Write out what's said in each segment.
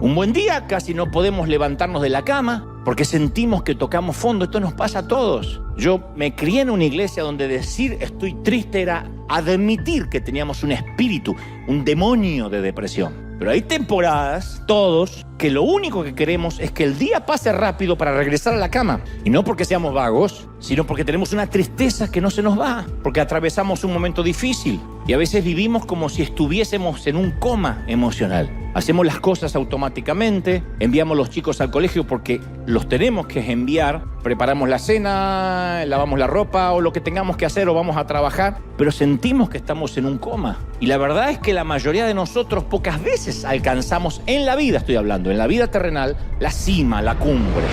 Un buen día casi no podemos levantarnos de la cama porque sentimos que tocamos fondo. Esto nos pasa a todos. Yo me crié en una iglesia donde decir estoy triste era admitir que teníamos un espíritu, un demonio de depresión. Pero hay temporadas, todos, que lo único que queremos es que el día pase rápido para regresar a la cama. Y no porque seamos vagos, sino porque tenemos una tristeza que no se nos va, porque atravesamos un momento difícil. Y a veces vivimos como si estuviésemos en un coma emocional. Hacemos las cosas automáticamente, enviamos a los chicos al colegio porque los tenemos que enviar, preparamos la cena, lavamos la ropa o lo que tengamos que hacer o vamos a trabajar, pero sentimos que estamos en un coma. Y la verdad es que la mayoría de nosotros pocas veces alcanzamos, en la vida estoy hablando, en la vida terrenal, la cima, la cumbre.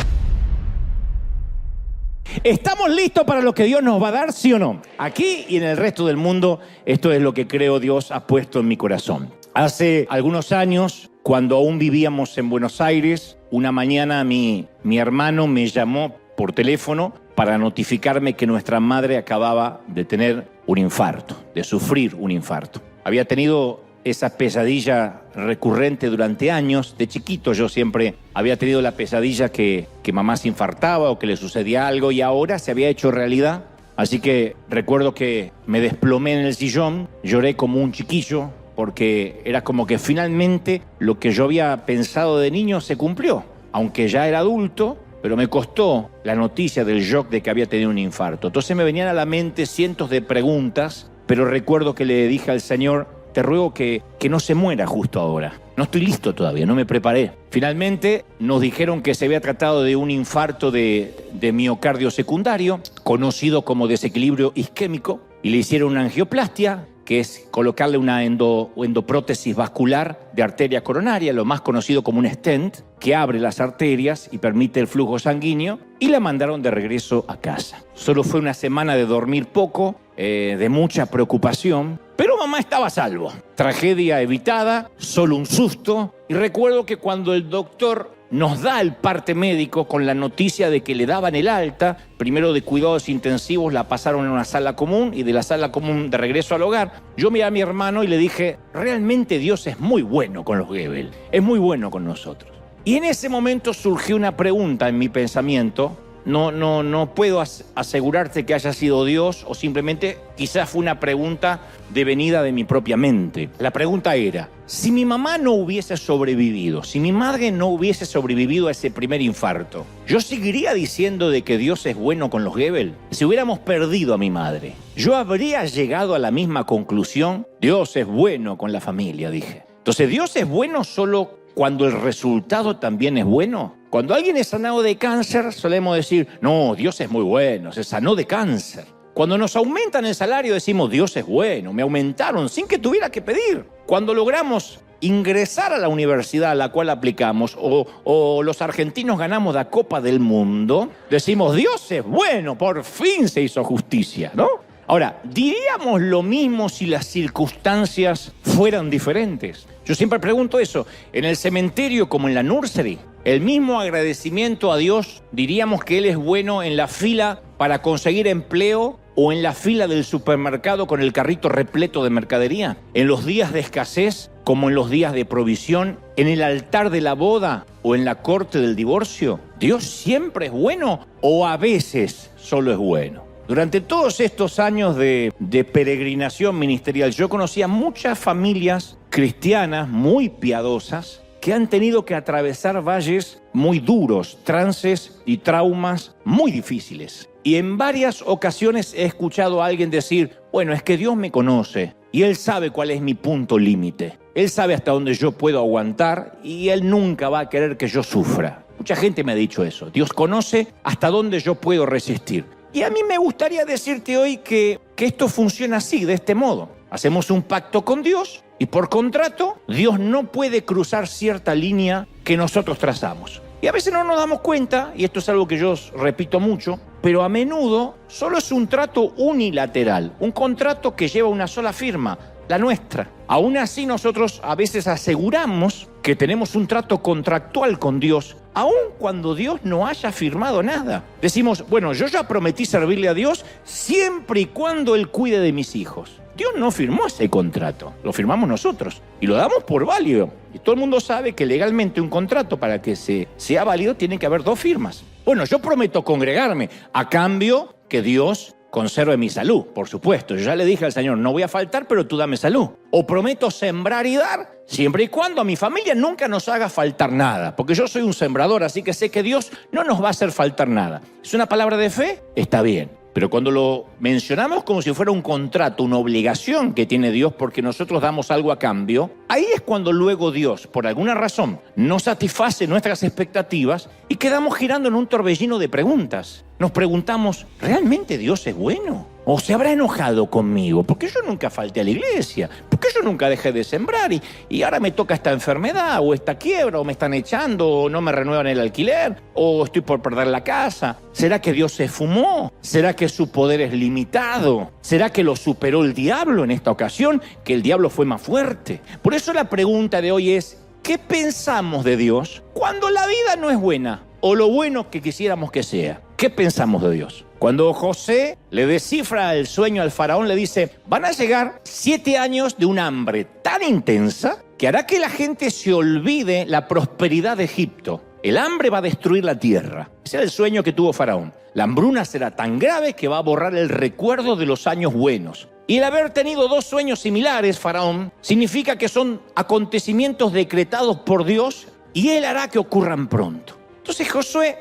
¿Estamos listos para lo que Dios nos va a dar, sí o no? Aquí y en el resto del mundo, esto es lo que creo Dios ha puesto en mi corazón. Hace algunos años, cuando aún vivíamos en Buenos Aires, una mañana mi hermano me llamó por teléfono para notificarme que nuestra madre acababa de tener un infarto, de sufrir un infarto. Había tenido esa pesadilla recurrente durante años. De chiquito yo siempre había tenido la pesadilla que mamá se infartaba o que le sucedía algo, y ahora se había hecho realidad. Así que recuerdo que me desplomé en el sillón, lloré como un chiquillo, porque era como que finalmente lo que yo había pensado de niño se cumplió. Aunque ya era adulto, pero me costó la noticia del shock de que había tenido un infarto. Entonces me venían a la mente cientos de preguntas, pero recuerdo que le dije al Señor: te ruego que no se muera justo ahora. No estoy listo todavía, no me preparé. Finalmente nos dijeron que se había tratado de un infarto de miocardio secundario, conocido como desequilibrio isquémico, y le hicieron una angioplastia, que es colocarle una endoprótesis vascular de arteria coronaria, lo más conocido como un stent, que abre las arterias y permite el flujo sanguíneo, y la mandaron de regreso a casa. Solo fue una semana de dormir poco, de mucha preocupación, pero mamá estaba a salvo. Tragedia evitada, solo un susto, y recuerdo que cuando el doctor nos da el parte médico con la noticia de que le daban el alta, primero de cuidados intensivos la pasaron en una sala común y de la sala común de regreso al hogar, yo miré a mi hermano y le dije: realmente Dios es muy bueno con los Goebel, es muy bueno con nosotros. Y en ese momento surgió una pregunta en mi pensamiento. No puedo asegurarte que haya sido Dios o simplemente quizás fue una pregunta devenida de mi propia mente. La pregunta era: si mi mamá no hubiese sobrevivido, si mi madre no hubiese sobrevivido a ese primer infarto, ¿yo seguiría diciendo de que Dios es bueno con los Goebel? Si hubiéramos perdido a mi madre, ¿yo habría llegado a la misma conclusión? Dios es bueno con la familia, dije. Entonces, ¿Dios es bueno solo cuando el resultado también es bueno? Cuando alguien es sanado de cáncer, solemos decir: no, Dios es muy bueno, se sanó de cáncer. Cuando nos aumentan el salario, decimos: Dios es bueno, me aumentaron sin que tuviera que pedir. Cuando logramos ingresar a la universidad a la cual aplicamos, o los argentinos ganamos la Copa del Mundo, decimos: Dios es bueno, por fin se hizo justicia, ¿no? Ahora, ¿diríamos lo mismo si las circunstancias fueran diferentes? Yo siempre pregunto eso. En el cementerio como en la nursery, el mismo agradecimiento a Dios, ¿diríamos que Él es bueno en la fila para conseguir empleo o en la fila del supermercado con el carrito repleto de mercadería? ¿En los días de escasez como en los días de provisión? ¿En el altar de la boda o en la corte del divorcio? ¿Dios siempre es bueno o a veces solo es bueno? Durante todos estos años de peregrinación ministerial, yo conocí a muchas familias cristianas muy piadosas que han tenido que atravesar valles muy duros, trances y traumas muy difíciles. Y en varias ocasiones he escuchado a alguien decir: bueno, es que Dios me conoce y Él sabe cuál es mi punto límite. Él sabe hasta dónde yo puedo aguantar y Él nunca va a querer que yo sufra. Mucha gente me ha dicho eso. Dios conoce hasta dónde yo puedo resistir. Y a mí me gustaría decirte hoy que esto funciona así, de este modo. Hacemos un pacto con Dios y por contrato, Dios no puede cruzar cierta línea que nosotros trazamos. Y a veces no nos damos cuenta, y esto es algo que yo repito mucho, pero a menudo solo es un trato unilateral, un contrato que lleva una sola firma, la nuestra. Aún así nosotros a veces aseguramos que tenemos un trato contractual con Dios, aun cuando Dios no haya firmado nada. Decimos: bueno, yo ya prometí servirle a Dios siempre y cuando Él cuide de mis hijos. Dios no firmó ese contrato, lo firmamos nosotros y lo damos por válido. Y todo el mundo sabe que legalmente un contrato para que sea válido tiene que haber 2 firmas. Bueno, yo prometo congregarme a cambio que Dios conserve mi salud, por supuesto. Yo ya le dije al Señor, no voy a faltar, pero tú dame salud. O prometo sembrar y dar, siempre y cuando a mi familia nunca nos haga faltar nada. Porque yo soy un sembrador, así que sé que Dios no nos va a hacer faltar nada. ¿Es una palabra de fe? Está bien. Pero cuando lo mencionamos como si fuera un contrato, una obligación que tiene Dios porque nosotros damos algo a cambio, ahí es cuando luego Dios, por alguna razón, no satisface nuestras expectativas y quedamos girando en un torbellino de preguntas. Nos preguntamos, ¿realmente Dios es bueno? ¿O se habrá enojado conmigo? ¿Por qué yo nunca falté a la iglesia? ¿Por qué yo nunca dejé de sembrar? Y ahora me toca esta enfermedad, o esta quiebra, o me están echando, o no me renuevan el alquiler, o estoy por perder la casa. ¿Será que Dios se fumó? ¿Será que su poder es limitado? ¿Será que lo superó el diablo en esta ocasión? ¿Que el diablo fue más fuerte? Por eso la pregunta de hoy es, ¿qué pensamos de Dios cuando la vida no es buena? O lo bueno que quisiéramos que sea. ¿Qué pensamos de Dios? Cuando José le descifra el sueño al faraón, le dice, van a llegar 7 años de un hambre tan intensa que hará que la gente se olvide la prosperidad de Egipto. El hambre va a destruir la tierra. Ese era el sueño que tuvo faraón. La hambruna será tan grave que va a borrar el recuerdo de los años buenos. Y el haber tenido 2 sueños similares, faraón, significa que son acontecimientos decretados por Dios y él hará que ocurran pronto. Entonces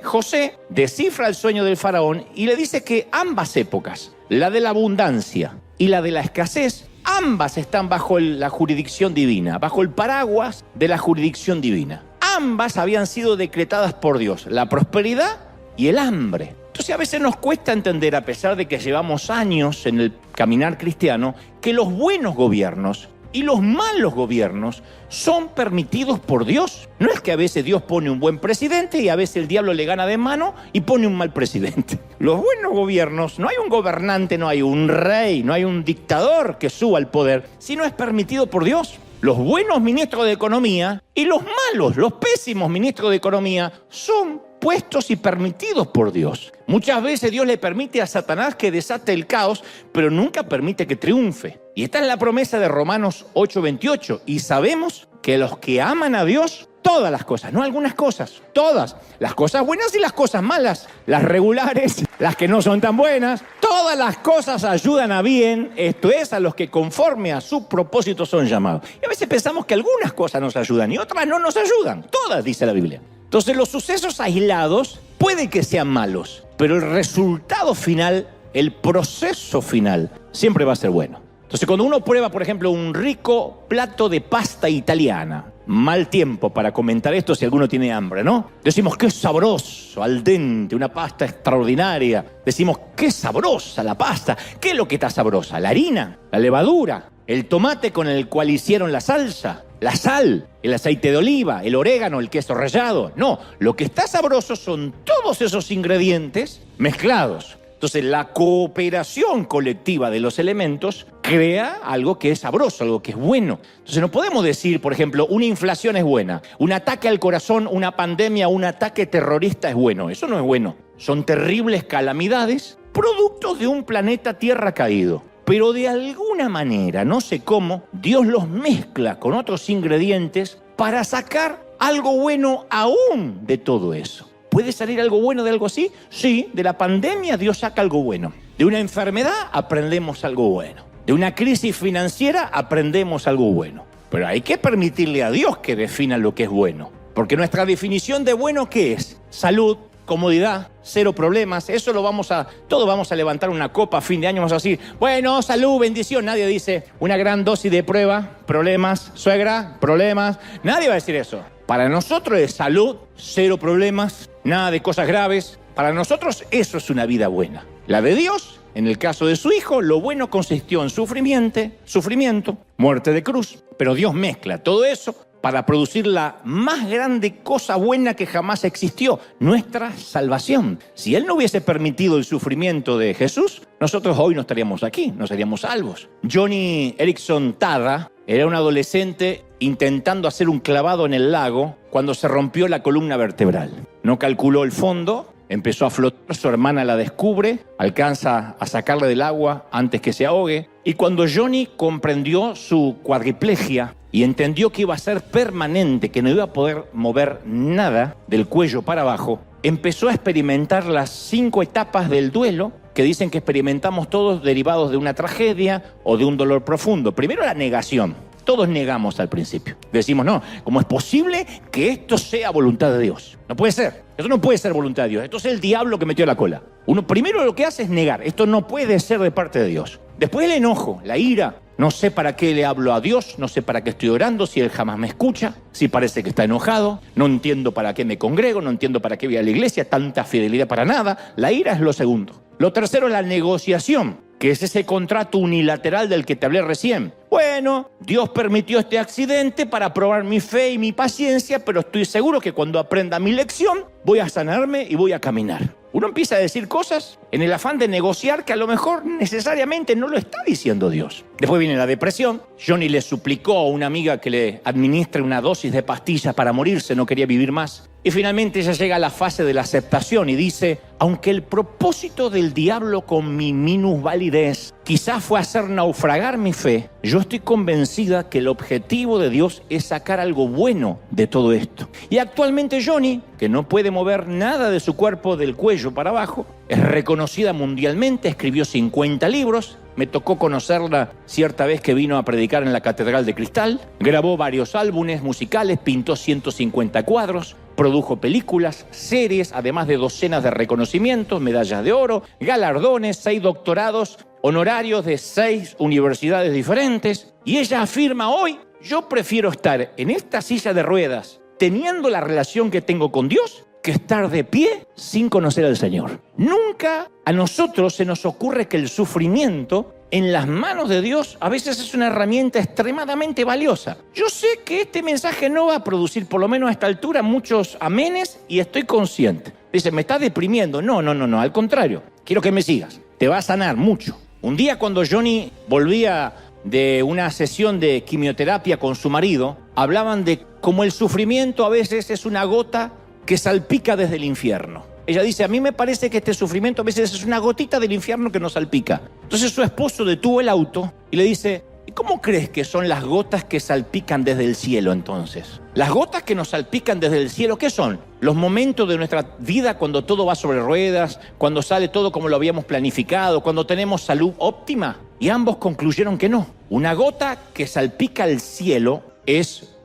José descifra el sueño del faraón y le dice que ambas épocas, la de la abundancia y la de la escasez, ambas están bajo la jurisdicción divina, bajo el paraguas de la jurisdicción divina. Ambas habían sido decretadas por Dios, la prosperidad y el hambre. Entonces a veces nos cuesta entender, a pesar de que llevamos años en el caminar cristiano, que los buenos gobiernos y los malos gobiernos son permitidos por Dios. No es que a veces Dios pone un buen presidente y a veces el diablo le gana de mano y pone un mal presidente. Los buenos gobiernos, no hay un gobernante, no hay un rey, no hay un dictador que suba al poder, sino es permitido por Dios. Los buenos ministros de Economía y los malos, los pésimos ministros de Economía son puestos y permitidos por Dios. Muchas veces Dios le permite a Satanás que desate el caos, pero nunca permite que triunfe. Y esta es la promesa de Romanos 8:28. Y sabemos que los que aman a Dios, todas las cosas, no algunas cosas, todas, las cosas buenas y las cosas malas, las regulares, las que no son tan buenas, todas las cosas ayudan a bien, esto es, a los que conforme a su propósito son llamados. Y a veces pensamos que algunas cosas nos ayudan y otras no nos ayudan, todas, dice la Biblia. Entonces los sucesos aislados pueden que sean malos, pero el resultado final, el proceso final, siempre va a ser bueno. Entonces cuando uno prueba, por ejemplo, un rico plato de pasta italiana, mal tiempo para comentar esto si alguno tiene hambre, ¿no? Decimos, qué sabroso, al dente, una pasta extraordinaria. Decimos, qué sabrosa la pasta. ¿Qué es lo que está sabrosa? La harina, la levadura, el tomate con el cual hicieron la salsa, la sal, el aceite de oliva, el orégano, el queso rallado. No, lo que está sabroso son todos esos ingredientes mezclados. Entonces la cooperación colectiva de los elementos crea algo que es sabroso, algo que es bueno. Entonces no podemos decir, por ejemplo, una inflación es buena, un ataque al corazón, una pandemia, un ataque terrorista es bueno. Eso no es bueno. Son terribles calamidades, productos de un planeta Tierra caído. Pero de alguna manera, no sé cómo, Dios los mezcla con otros ingredientes para sacar algo bueno aún de todo eso. ¿Puede salir algo bueno de algo así? Sí, de la pandemia Dios saca algo bueno. De una enfermedad aprendemos algo bueno. De una crisis financiera aprendemos algo bueno. Pero hay que permitirle a Dios que defina lo que es bueno. Porque nuestra definición de bueno, ¿qué es? Salud, comodidad, 0 problemas. Eso todos vamos a levantar una copa a fin de año, vamos a decir, bueno, salud, bendición. Nadie dice una gran dosis de prueba, problemas, suegra, problemas. Nadie va a decir eso. Para nosotros es salud, 0 problemas, nada de cosas graves. Para nosotros eso es una vida buena. La de Dios, en el caso de su Hijo, lo bueno consistió en sufrimiento, muerte de cruz. Pero Dios mezcla todo eso para producir la más grande cosa buena que jamás existió, nuestra salvación. Si Él no hubiese permitido el sufrimiento de Jesús, nosotros hoy no estaríamos aquí, no seríamos salvos. Joni Eareckson Tada era un adolescente intentando hacer un clavado en el lago cuando se rompió la columna vertebral. No calculó el fondo, empezó a flotar, su hermana la descubre, alcanza a sacarle del agua antes que se ahogue. Y cuando Joni comprendió su cuadriplegia, y entendió que iba a ser permanente, que no iba a poder mover nada del cuello para abajo, empezó a experimentar las 5 etapas del duelo que dicen que experimentamos todos derivados de una tragedia o de un dolor profundo. Primero, la negación. Todos negamos al principio. Decimos, no, ¿cómo es posible que esto sea voluntad de Dios? No puede ser. Esto no puede ser voluntad de Dios. Esto es el diablo que metió la cola. Uno primero lo que hace es negar. Esto no puede ser de parte de Dios. Después el enojo, la ira. No sé para qué le hablo a Dios, no sé para qué estoy orando, si Él jamás me escucha, si parece que está enojado, no entiendo para qué me congrego, no entiendo para qué voy a la iglesia, tanta fidelidad para nada. La ira es lo segundo. Lo tercero es la negociación, que es ese contrato unilateral del que te hablé recién. Bueno, Dios permitió este accidente para probar mi fe y mi paciencia, pero estoy seguro que cuando aprenda mi lección, voy a sanarme y voy a caminar. Uno empieza a decir cosas en el afán de negociar que a lo mejor necesariamente no lo está diciendo Dios. Después viene la depresión. Johnny le suplicó a una amiga que le administre una dosis de pastillas para morirse, no quería vivir más. Y finalmente ella llega a la fase de la aceptación y dice, aunque el propósito del diablo con mi minusvalidez quizás fue hacer naufragar mi fe, yo estoy convencida que el objetivo de Dios es sacar algo bueno de todo esto. Y actualmente Johnny, que no puede mover nada de su cuerpo del cuello para abajo, es reconocida mundialmente, escribió 50 libros, me tocó conocerla cierta vez que vino a predicar en la Catedral de Cristal, grabó varios álbumes musicales, pintó 150 cuadros, produjo películas, series, además de docenas de reconocimientos, medallas de oro, galardones, 6 doctorados honorarios de 6 universidades diferentes. Y ella afirma hoy, yo prefiero estar en esta silla de ruedas teniendo la relación que tengo con Dios que estar de pie sin conocer al Señor. Nunca a nosotros se nos ocurre que el sufrimiento en las manos de Dios a veces es una herramienta extremadamente valiosa. Yo sé que este mensaje no va a producir, por lo menos a esta altura, muchos amenes y estoy consciente. Dice, me estás deprimiendo. No, al contrario, quiero que me sigas. Te va a sanar mucho. Un día cuando Johnny volvía de una sesión de quimioterapia con su marido, hablaban de cómo el sufrimiento a veces es una gota que salpica desde el infierno. Ella dice, a mí me parece que este sufrimiento a veces es una gotita del infierno que nos salpica. Entonces su esposo detuvo el auto y le dice, ¿y cómo crees que son las gotas que salpican desde el cielo entonces? Las gotas que nos salpican desde el cielo, ¿qué son? Los momentos de nuestra vida cuando todo va sobre ruedas, cuando sale todo como lo habíamos planificado, cuando tenemos salud óptima. Y ambos concluyeron que no. Una gota que salpica el cielo es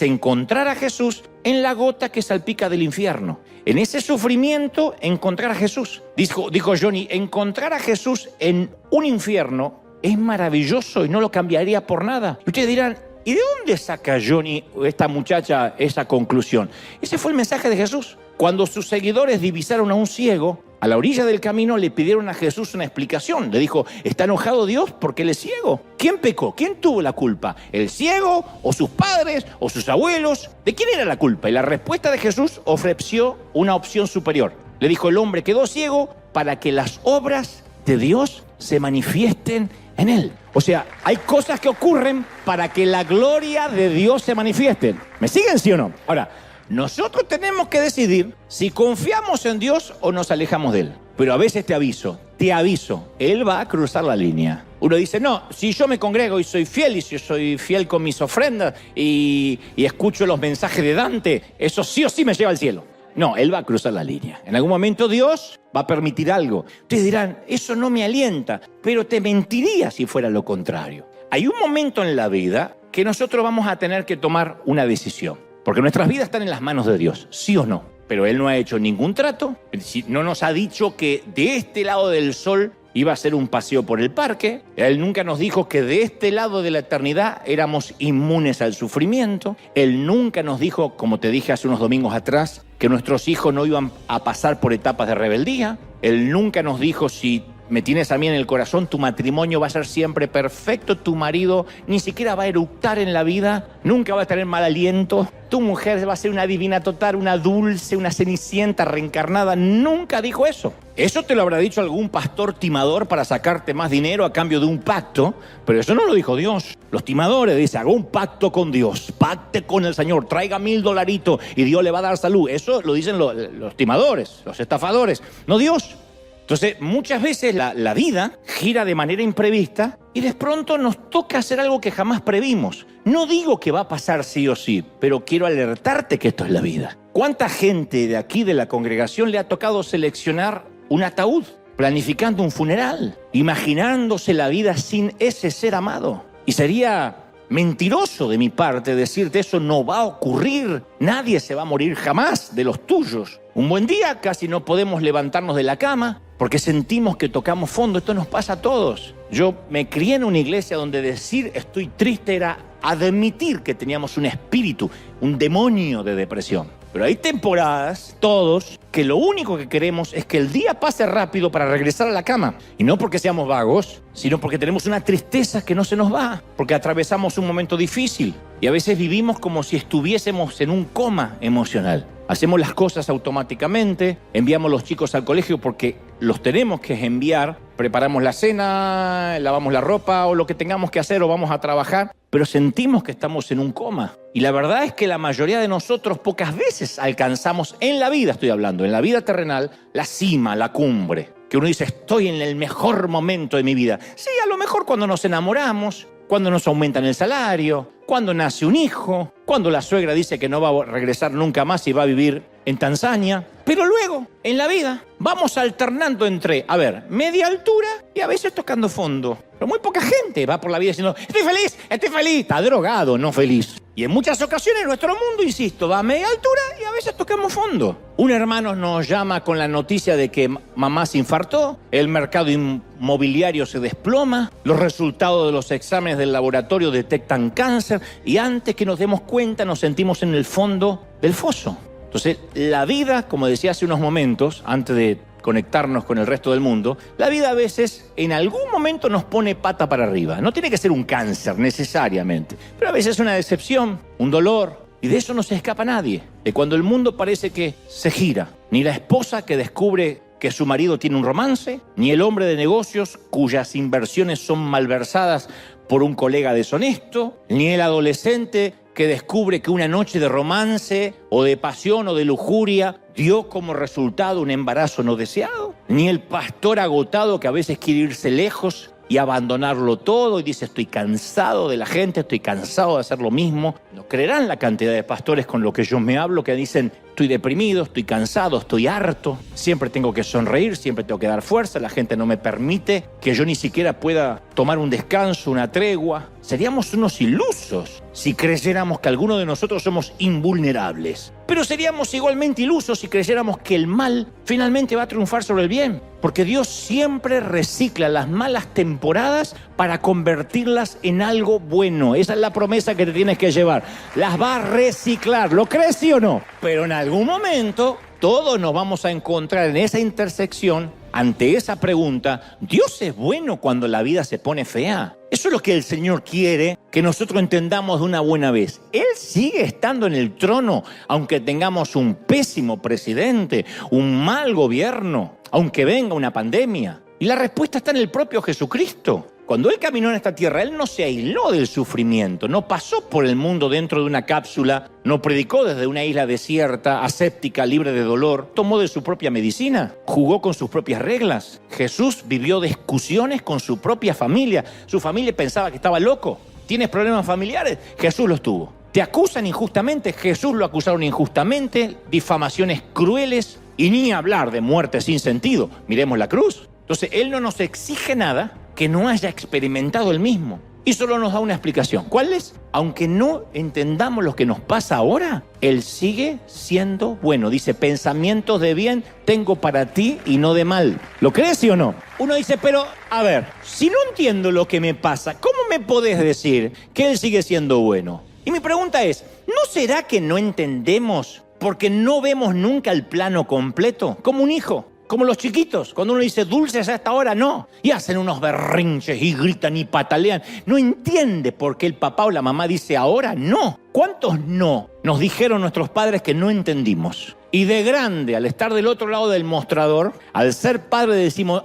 encontrar a Jesús en la gota que salpica del infierno. En ese sufrimiento, encontrar a Jesús. Dijo Johnny, encontrar a Jesús en un infierno es maravilloso y no lo cambiaría por nada. Y ustedes dirán, ¿y de dónde saca Johnny, esta muchacha, esa conclusión? Ese fue el mensaje de Jesús. Cuando sus seguidores divisaron a un ciego, a la orilla del camino le pidieron a Jesús una explicación. Le dijo, ¿está enojado Dios porque él es ciego? ¿Quién pecó? ¿Quién tuvo la culpa? ¿El ciego o sus padres o sus abuelos? ¿De quién era la culpa? Y la respuesta de Jesús ofreció una opción superior. Le dijo, el hombre quedó ciego para que las obras de Dios se manifiesten en él. O sea, hay cosas que ocurren para que la gloria de Dios se manifieste. ¿Me siguen, sí o no? Ahora, nosotros tenemos que decidir si confiamos en Dios o nos alejamos de Él. Pero a veces te aviso, Él va a cruzar la línea. Uno dice, no, si yo me congrego y soy fiel, y si yo soy fiel con mis ofrendas y escucho los mensajes de Dante, eso sí o sí me lleva al cielo. No, Él va a cruzar la línea. En algún momento Dios va a permitir algo. Ustedes dirán, eso no me alienta, pero te mentiría si fuera lo contrario. Hay un momento en la vida que nosotros vamos a tener que tomar una decisión. Porque nuestras vidas están en las manos de Dios, ¿sí o no? Pero Él no ha hecho ningún trato, no nos ha dicho que de este lado del sol iba a ser un paseo por el parque. Él nunca nos dijo que de este lado de la eternidad éramos inmunes al sufrimiento. Él nunca nos dijo, como te dije hace unos domingos atrás, que nuestros hijos no iban a pasar por etapas de rebeldía. Él nunca nos dijo, si me tienes a mí en el corazón, tu matrimonio va a ser siempre perfecto, tu marido ni siquiera va a eructar en la vida, nunca va a tener mal aliento, tu mujer va a ser una divina total, una dulce, una cenicienta reencarnada. Nunca dijo eso. Eso te lo habrá dicho algún pastor timador para sacarte más dinero a cambio de un pacto, pero eso no lo dijo Dios. Los timadores dicen, haga un pacto con Dios, pacte con el Señor, traiga $1000 y Dios le va a dar salud. Eso lo dicen los timadores, los estafadores, no Dios. Entonces, muchas veces la vida gira de manera imprevista y de pronto nos toca hacer algo que jamás previmos. No digo que va a pasar sí o sí, pero quiero alertarte que esto es la vida. ¿Cuánta gente de aquí de la congregación le ha tocado seleccionar un ataúd, planificando un funeral, imaginándose la vida sin ese ser amado? Y sería mentiroso de mi parte decirte eso no va a ocurrir. Nadie se va a morir jamás de los tuyos. Un buen día casi no podemos levantarnos de la cama porque sentimos que tocamos fondo. Esto nos pasa a todos. Yo me crié en una iglesia donde decir estoy triste era admitir que teníamos un espíritu, un demonio de depresión. Pero hay temporadas, todos, que lo único que queremos es que el día pase rápido para regresar a la cama. Y no porque seamos vagos, sino porque tenemos una tristeza que no se nos va, porque atravesamos un momento difícil. Y a veces vivimos como si estuviésemos en un coma emocional. Hacemos las cosas automáticamente, enviamos a los chicos al colegio porque los tenemos que enviar, preparamos la cena, lavamos la ropa o lo que tengamos que hacer o vamos a trabajar, pero sentimos que estamos en un coma. Y la verdad es que la mayoría de nosotros pocas veces alcanzamos en la vida, estoy hablando, en la vida terrenal, la cima, la cumbre. Que uno dice, estoy en el mejor momento de mi vida. Sí, a lo mejor cuando nos enamoramos, cuando nos aumentan el salario, cuando nace un hijo, cuando la suegra dice que no va a regresar nunca más y va a vivir en Tanzania. Pero luego, en la vida, vamos alternando entre, media altura y a veces tocando fondo. Pero muy poca gente va por la vida diciendo, estoy feliz. Está drogado, no feliz. Y en muchas ocasiones nuestro mundo, insisto, va a media altura y a veces tocamos fondo. Un hermano nos llama con la noticia de que mamá se infartó, el mercado inmobiliario se desploma, los resultados de los exámenes del laboratorio detectan cáncer y antes que nos demos cuenta nos sentimos en el fondo del foso. Entonces, la vida, como decía hace unos momentos, antes de conectarnos con el resto del mundo, la vida a veces, en algún momento nos pone pata para arriba. No tiene que ser un cáncer necesariamente, pero a veces una decepción, un dolor, y de eso no se escapa nadie. De cuando el mundo parece que se gira, ni la esposa que descubre que su marido tiene un romance, ni el hombre de negocios cuyas inversiones son malversadas por un colega deshonesto, ni el adolescente que descubre que una noche de romance o de pasión o de lujuria dio como resultado un embarazo no deseado, ni el pastor agotado que a veces quiere irse lejos y abandonarlo todo y dice estoy cansado de la gente, estoy cansado de hacer lo mismo. No creerán la cantidad de pastores con los que yo me hablo que dicen estoy deprimido, estoy cansado, estoy harto, siempre tengo que sonreír, siempre tengo que dar fuerza, la gente no me permite que yo ni siquiera pueda tomar un descanso, una tregua. Seríamos unos ilusos si creyéramos que alguno de nosotros somos invulnerables. Pero seríamos igualmente ilusos si creyéramos que el mal finalmente va a triunfar sobre el bien. Porque Dios siempre recicla las malas temporadas para convertirlas en algo bueno. Esa es la promesa que te tienes que llevar. Las va a reciclar. ¿Lo crees, sí o no? Pero en algún momento todos nos vamos a encontrar en esa intersección ante esa pregunta. ¿Dios es bueno cuando la vida se pone fea? Eso es lo que el Señor quiere que nosotros entendamos de una buena vez. Él sigue estando en el trono, aunque tengamos un pésimo presidente, un mal gobierno, aunque venga una pandemia. Y la respuesta está en el propio Jesucristo. Cuando Él caminó en esta tierra, Él no se aisló del sufrimiento, no pasó por el mundo dentro de una cápsula, no predicó desde una isla desierta, aséptica, libre de dolor, tomó de su propia medicina, jugó con sus propias reglas. Jesús vivió discusiones con su propia familia. Su familia pensaba que estaba loco. ¿Tienes problemas familiares? Jesús los tuvo. ¿Te acusan injustamente? Jesús lo acusaron injustamente, difamaciones crueles y ni hablar de muerte sin sentido. Miremos la cruz. Entonces, Él no nos exige nada que no haya experimentado Él mismo. Y solo nos da una explicación. ¿Cuál es? Aunque no entendamos lo que nos pasa ahora, Él sigue siendo bueno. Dice, pensamientos de bien tengo para ti y no de mal. ¿Lo crees, sí o no? Uno dice, pero, a ver, si no entiendo lo que me pasa, ¿cómo me podés decir que Él sigue siendo bueno? Y mi pregunta es, ¿no será que no entendemos porque no vemos nunca el plano completo? Como un hijo. Como los chiquitos, cuando uno dice dulces a esta hora, no. Y hacen unos berrinches y gritan y patalean. No entiende por qué el papá o la mamá dice ahora no. ¿Cuántos no nos dijeron nuestros padres que no entendimos? Y de grande, al estar del otro lado del mostrador, al ser padre decimos,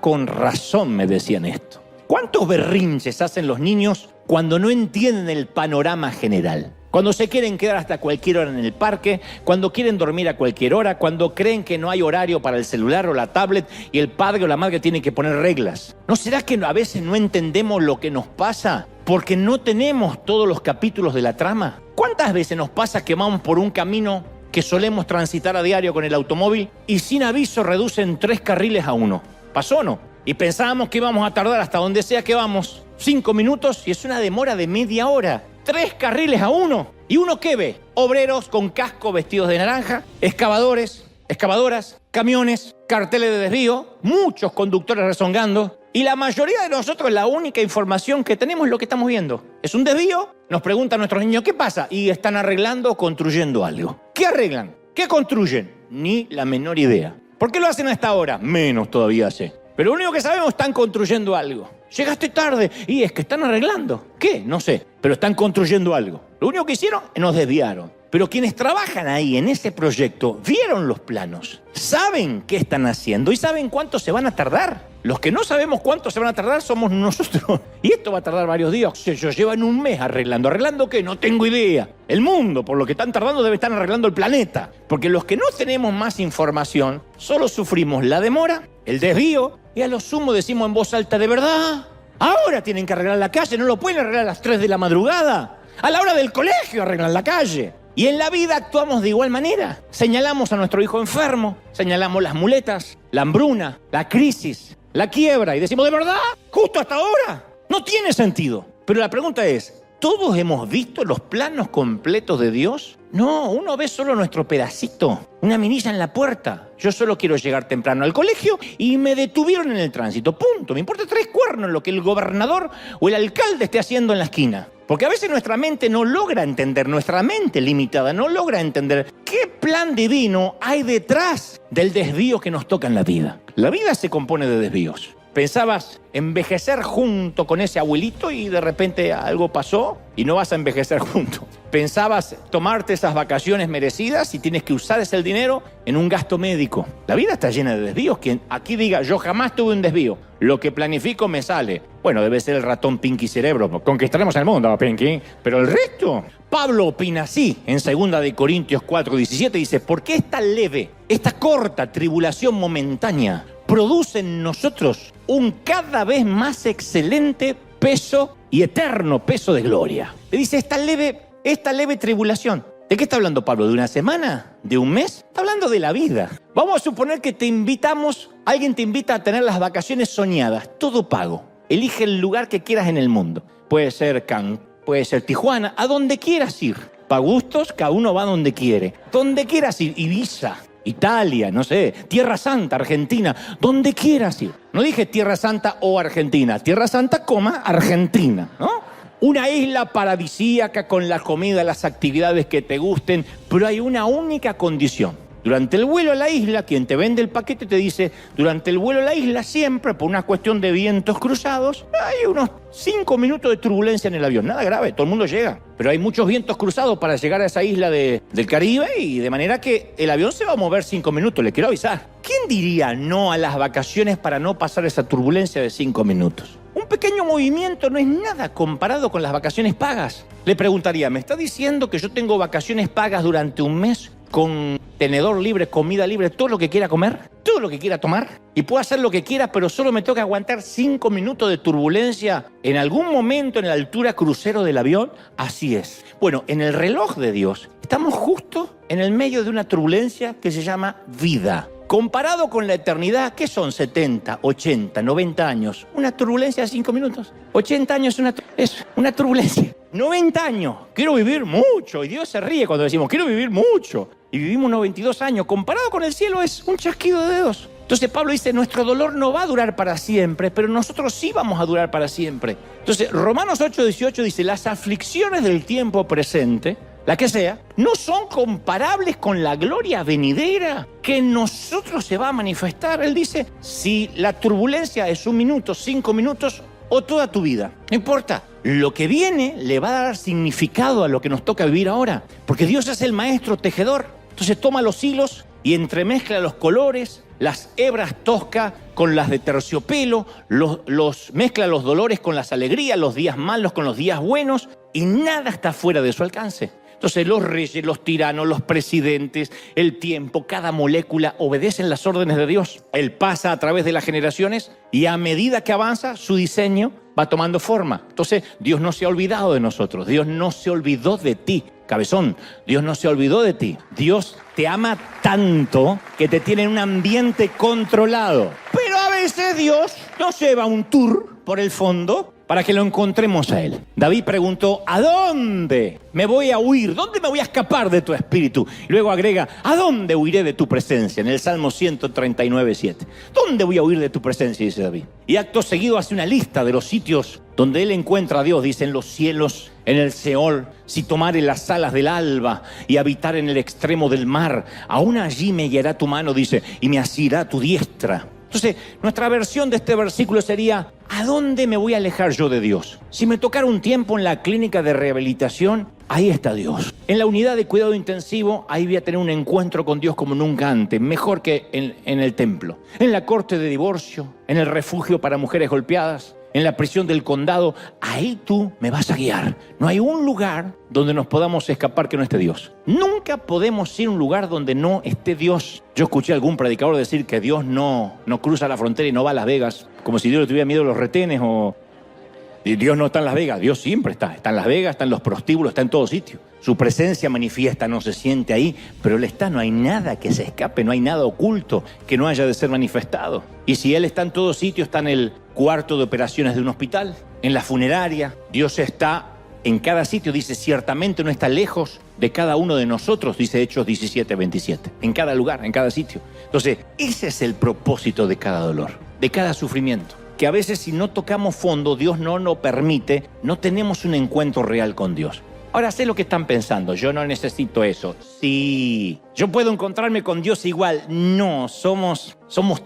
con razón me decían esto. ¿Cuántos berrinches hacen los niños cuando no entienden el panorama general? Cuando se quieren quedar hasta cualquier hora en el parque, cuando quieren dormir a cualquier hora, cuando creen que no hay horario para el celular o la tablet y el padre o la madre tiene que poner reglas. ¿No será que a veces no entendemos lo que nos pasa porque no tenemos todos los capítulos de la trama? ¿Cuántas veces nos pasa que vamos por un camino que solemos transitar a diario con el automóvil y sin aviso reducen 3 carriles a 1? ¿Pasó o no? Y pensábamos que íbamos a tardar hasta donde sea que vamos 5 minutos y es una demora de media hora. 3 carriles a 1. ¿Y uno qué ve? Obreros con casco vestidos de naranja, excavadores, excavadoras, camiones, carteles de desvío, muchos conductores rezongando. Y la mayoría de nosotros la única información que tenemos es lo que estamos viendo. Es un desvío, nos preguntan nuestros niños, ¿qué pasa? Y están arreglando o construyendo algo. ¿Qué arreglan? ¿Qué construyen? Ni la menor idea. ¿Por qué lo hacen a esta hora? Menos todavía sé. Pero lo único que sabemos, están construyendo algo. Llegaste tarde. Y es que están arreglando. ¿Qué? No sé. Pero están construyendo algo. Lo único que hicieron, nos desviaron. Pero quienes trabajan ahí en ese proyecto vieron los planos, saben qué están haciendo y saben cuánto se van a tardar. Los que no sabemos cuánto se van a tardar somos nosotros. Y esto va a tardar varios días. Ellos llevan un mes arreglando. ¿Arreglando qué? No tengo idea. El mundo, por lo que están tardando, debe estar arreglando el planeta. Porque los que no tenemos más información, solo sufrimos la demora, el desvío, y a lo sumo decimos en voz alta, ¿de verdad? Ahora tienen que arreglar la calle, no lo pueden arreglar a las 3 de la madrugada. A la hora del colegio arreglan la calle. Y en la vida actuamos de igual manera. Señalamos a nuestro hijo enfermo, señalamos las muletas, la hambruna, la crisis, la quiebra y decimos, ¿de verdad? ¿Justo hasta ahora? No tiene sentido. Pero la pregunta es, ¿todos hemos visto los planos completos de Dios? No, uno ve solo nuestro pedacito, una minilla en la puerta. Yo solo quiero llegar temprano al colegio y me detuvieron en el tránsito. Punto. Me importa 3 cuernos lo que el gobernador o el alcalde esté haciendo en la esquina. Porque a veces nuestra mente no logra entender, nuestra mente limitada no logra entender qué plan divino hay detrás del desvío que nos toca en la vida. La vida se compone de desvíos. Pensabas envejecer junto con ese abuelito y de repente algo pasó y no vas a envejecer junto. Pensabas tomarte esas vacaciones merecidas y tienes que usar ese dinero en un gasto médico. La vida está llena de desvíos. Quien aquí diga, yo jamás tuve un desvío, lo que planifico me sale. Bueno, debe ser el ratón Pinky Cerebro. Conquistaremos el mundo, Pinky. Pero el resto... Pablo opina así, en 2 Corintios 4:17, dice, ¿por qué esta leve, esta corta tribulación momentánea produce en nosotros un cada vez más excelente peso y eterno peso de gloria? Le dice, esta leve tribulación. ¿De qué está hablando Pablo? ¿De una semana? ¿De un mes? Está hablando de la vida. Vamos a suponer que alguien te invita a tener las vacaciones soñadas, todo pago. Elige el lugar que quieras en el mundo. Puede ser Cancún, puede ser Tijuana, a donde quieras ir. Para gustos, cada uno va donde quiere. Donde quieras ir, Ibiza, Italia, no sé, Tierra Santa, Argentina, donde quieras ir. No dije Tierra Santa o Argentina, Tierra Santa, Argentina, ¿no? Una isla paradisíaca con la comida, las actividades que te gusten, pero hay una única condición. Durante el vuelo a la isla, quien te vende el paquete te dice, durante el vuelo a la isla siempre, por una cuestión de vientos cruzados, hay unos 5 minutos de turbulencia en el avión. Nada grave, todo el mundo llega. Pero hay muchos vientos cruzados para llegar a esa isla del Caribe y de manera que el avión se va a mover 5 minutos, le quiero avisar. ¿Quién diría no a las vacaciones para no pasar esa turbulencia de 5 minutos? Un pequeño movimiento no es nada comparado con las vacaciones pagas. Le preguntaría, ¿me está diciendo que yo tengo vacaciones pagas durante un mes con tenedor libre, comida libre, todo lo que quiera comer, todo lo que quiera tomar? Y puedo hacer lo que quiera, pero solo me toca aguantar 5 minutos de turbulencia en algún momento en la altura crucero del avión. Así es. Bueno, en el reloj de Dios estamos justo en el medio de una turbulencia que se llama vida. Comparado con la eternidad, ¿qué son 70, 80, 90 años? Una turbulencia de 5 minutos. 80 años es una turbulencia. 90 años, quiero vivir mucho. Y Dios se ríe cuando decimos, quiero vivir mucho. Y vivimos 92 años. Comparado con el cielo es un chasquido de dedos. Entonces Pablo dice, nuestro dolor no va a durar para siempre, pero nosotros sí vamos a durar para siempre. Entonces Romanos 8:18 dice, las aflicciones del tiempo presente, la que sea, no son comparables con la gloria venidera que en nosotros se va a manifestar. Él dice, si la turbulencia es 1 minuto, 5 minutos o toda tu vida, no importa. Lo que viene le va a dar significado a lo que nos toca vivir ahora, porque Dios es el maestro tejedor. Entonces toma los hilos y entremezcla los colores, las hebras tosca con las de terciopelo, mezcla los dolores con las alegrías, los días malos con los días buenos, y nada está fuera de su alcance. Entonces los reyes, los tiranos, los presidentes, el tiempo, cada molécula obedecen las órdenes de Dios. Él pasa a través de las generaciones y a medida que avanza su diseño va tomando forma. Entonces Dios no se ha olvidado de nosotros, Dios no se olvidó de ti. Cabezón, Dios no se olvidó de ti. Dios te ama tanto que te tiene en un ambiente controlado. Pero a veces Dios nos lleva un tour por el fondo para que lo encontremos a Él. David preguntó, ¿a dónde me voy a huir? ¿Dónde me voy a escapar de tu espíritu? Y luego agrega, ¿a dónde huiré de tu presencia? En el Salmo 139:7. ¿Dónde voy a huir de tu presencia? Dice David. Y acto seguido hace una lista de los sitios donde él encuentra a Dios. Dice, en los cielos, en el Seol, si tomare las alas del alba y habitar en el extremo del mar, aún allí me guiará tu mano, dice, y me asirá tu diestra. Entonces, nuestra versión de este versículo sería, ¿a dónde me voy a alejar yo de Dios? Si me tocara un tiempo en la clínica de rehabilitación, ahí está Dios. En la unidad de cuidado intensivo, ahí voy a tener un encuentro con Dios como nunca antes, mejor que en el templo. En la corte de divorcio, en el refugio para mujeres golpeadas, en la prisión del condado, ahí tú me vas a guiar. No hay un lugar donde nos podamos escapar que no esté Dios. Nunca podemos ir a un lugar donde no esté Dios. Yo escuché a algún predicador decir que Dios no cruza la frontera y no va a Las Vegas, como si Dios le tuviera miedo a los retenes o... Dios no está en Las Vegas, Dios siempre está. Está en Las Vegas, está en los prostíbulos, está en todo sitio. Su presencia manifiesta, no se siente ahí, pero Él está, no hay nada que se escape, no hay nada oculto que no haya de ser manifestado. Y si Él está en todo sitio, está en el cuarto de operaciones de un hospital, en la funeraria, Dios está en cada sitio, dice, ciertamente no está lejos de cada uno de nosotros, dice Hechos 17:27, en cada lugar, en cada sitio. Entonces, ese es el propósito de cada dolor, de cada sufrimiento. Que a veces si no tocamos fondo, Dios no lo permite, no tenemos un encuentro real con Dios. Ahora sé lo que están pensando, yo no necesito eso. Sí, yo puedo encontrarme con Dios igual. No, somos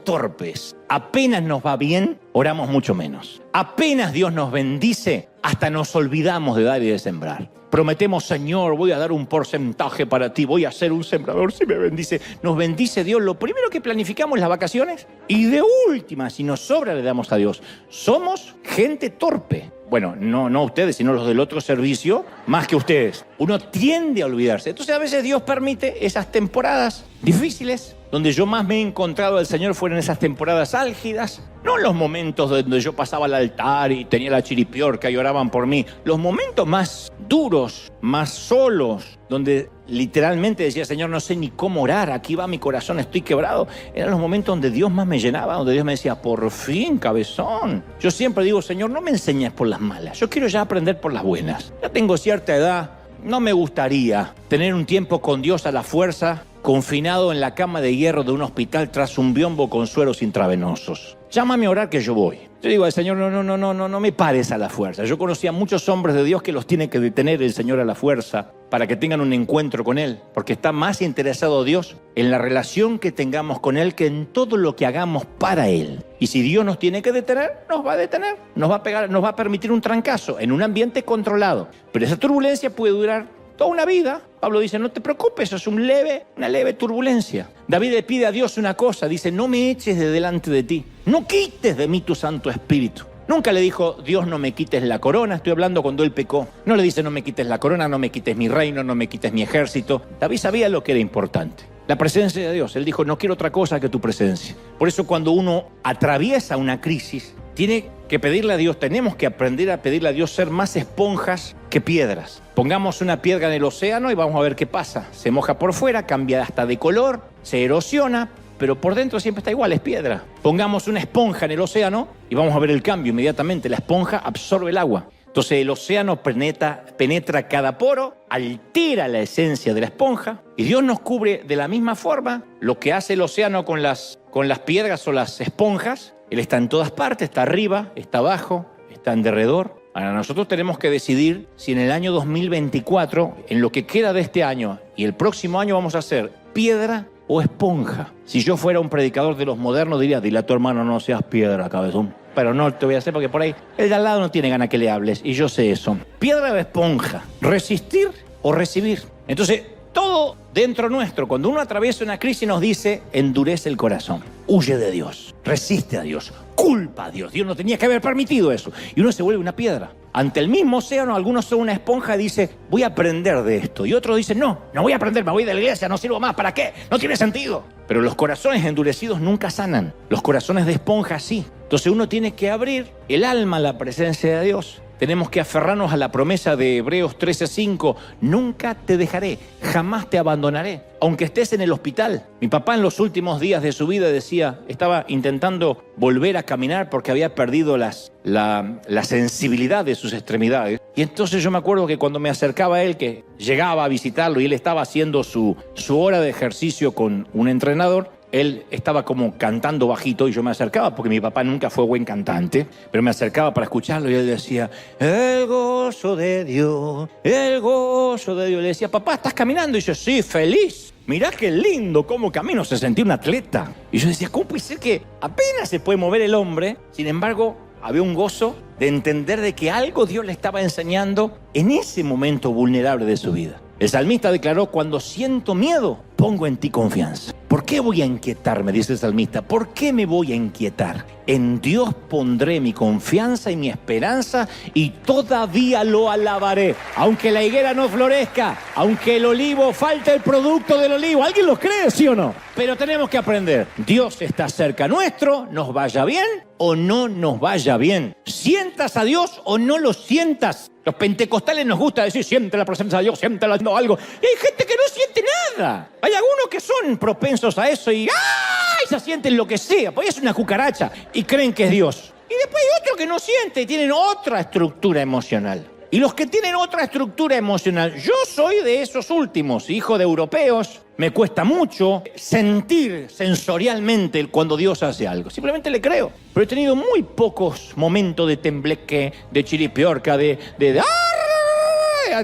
torpes. Apenas nos va bien, oramos mucho menos. Apenas Dios nos bendice, hasta nos olvidamos de dar y de sembrar. Prometemos, Señor, voy a dar un porcentaje para ti, voy a ser un sembrador si me bendice. Nos bendice Dios, lo primero que planificamos es las vacaciones y de última, si nos sobra, le damos a Dios. Somos gente torpe. Bueno, no ustedes, sino los del otro servicio, más que ustedes. Uno tiende a olvidarse. Entonces a veces Dios permite esas temporadas difíciles. Donde yo más me he encontrado al Señor fueron esas temporadas álgidas. No los momentos donde yo pasaba al altar y tenía la chiripiorca y oraban por mí. Los momentos más duros, más solos, donde literalmente decía, Señor, no sé ni cómo orar, aquí va mi corazón, estoy quebrado. Eran los momentos donde Dios más me llenaba, donde Dios me decía, por fin, cabezón. Yo siempre digo, Señor, no me enseñes por las malas, yo quiero ya aprender por las buenas. Ya tengo cierta edad, no me gustaría tener un tiempo con Dios a la fuerza, confinado en la cama de hierro de un hospital tras un biombo con sueros intravenosos. Llámame a orar que yo voy. Yo digo al Señor, no me pares a la fuerza. Yo conocí a muchos hombres de Dios que los tiene que detener el Señor a la fuerza para que tengan un encuentro con Él, porque está más interesado Dios en la relación que tengamos con Él que en todo lo que hagamos para Él. Y si Dios nos tiene que detener, nos va a detener, nos va a permitir un trancazo en un ambiente controlado. Pero esa turbulencia puede durar toda una vida. Pablo dice, no te preocupes, eso es una leve turbulencia. David le pide a Dios una cosa, dice, no me eches de delante de ti, no quites de mí tu Santo Espíritu. Nunca le dijo, Dios, no me quites la corona, estoy hablando cuando él pecó. No le dice, no me quites la corona, no me quites mi reino, no me quites mi ejército. David sabía lo que era importante, la presencia de Dios. Él dijo, no quiero otra cosa que tu presencia. Por eso cuando uno atraviesa una crisis, tiene que pedirle a Dios, tenemos que aprender a pedirle a Dios ser más esponjas que piedras. Pongamos una piedra en el océano y vamos a ver qué pasa. Se moja por fuera, cambia hasta de color, se erosiona, pero por dentro siempre está igual, es piedra. Pongamos una esponja en el océano y vamos a ver el cambio inmediatamente. La esponja absorbe el agua. Entonces el océano penetra cada poro, altera la esencia de la esponja y Dios nos cubre de la misma forma. Lo que hace el océano con las piedras o las esponjas, Él está en todas partes, está arriba, está abajo, está en derredor. Ahora nosotros tenemos que decidir si en el año 2024, en lo que queda de este año y el próximo año vamos a hacer piedra o esponja. Si yo fuera un predicador de los modernos diría, dile a tu hermano no seas piedra, cabezón. Pero no te voy a hacer porque por ahí el de al lado no tiene ganas que le hables y yo sé eso. Piedra o esponja, resistir o recibir. Entonces, todo dentro nuestro, cuando uno atraviesa una crisis nos dice, endurece el corazón, huye de Dios, resiste a Dios, culpa a Dios. Dios no tenía que haber permitido eso. Y uno se vuelve una piedra. Ante el mismo océano, algunos son una esponja y dicen, voy a aprender de esto. Y otros dicen, no voy a aprender, me voy de la iglesia, no sirvo más, ¿para qué? No tiene sentido. Pero los corazones endurecidos nunca sanan. Los corazones de esponja sí. Entonces uno tiene que abrir el alma a la presencia de Dios. Tenemos que aferrarnos a la promesa de Hebreos 13:5. Nunca te dejaré, jamás te abandonaré, aunque estés en el hospital. Mi papá en los últimos días de su vida decía, estaba intentando volver a caminar porque había perdido la sensibilidad de sus extremidades. Y entonces yo me acuerdo que cuando me acercaba a él, que llegaba a visitarlo y él estaba haciendo su hora de ejercicio con un entrenador, él estaba como cantando bajito y yo me acercaba, porque mi papá nunca fue buen cantante, pero me acercaba para escucharlo y él decía, el gozo de Dios, el gozo de Dios. Le decía, papá, ¿estás caminando? Y yo, sí, feliz. Mirá qué lindo, cómo camino, se sentía un atleta. Y yo decía, ¿cómo puede ser que apenas se puede mover el hombre? Sin embargo, había un gozo de entender de que algo Dios le estaba enseñando en ese momento vulnerable de su vida. El salmista declaró, cuando siento miedo, pongo en ti confianza. ¿Por qué voy a inquietarme?, dice el salmista. ¿Por qué me voy a inquietar? En Dios pondré mi confianza y mi esperanza y todavía lo alabaré. Aunque la higuera no florezca, aunque el olivo falte el producto del olivo. ¿Alguien lo cree, sí o no? Pero tenemos que aprender. Dios está cerca nuestro, nos vaya bien o no nos vaya bien. ¿Sientas a Dios o no lo sientas? Los pentecostales nos gusta decir, siente la presencia de Dios, siente algo. Y hay gente que no siente nada. Hay algunos que son propensos a eso y ¡ay! Se sienten lo que sea, pues es una cucaracha y creen que es Dios. Y después hay otros que no sienten y tienen otra estructura emocional. Y los que tienen otra estructura emocional, yo soy de esos últimos, hijo de europeos, me cuesta mucho sentir sensorialmente cuando Dios hace algo. Simplemente le creo. Pero he tenido muy pocos momentos de tembleque, de chiripiorca, de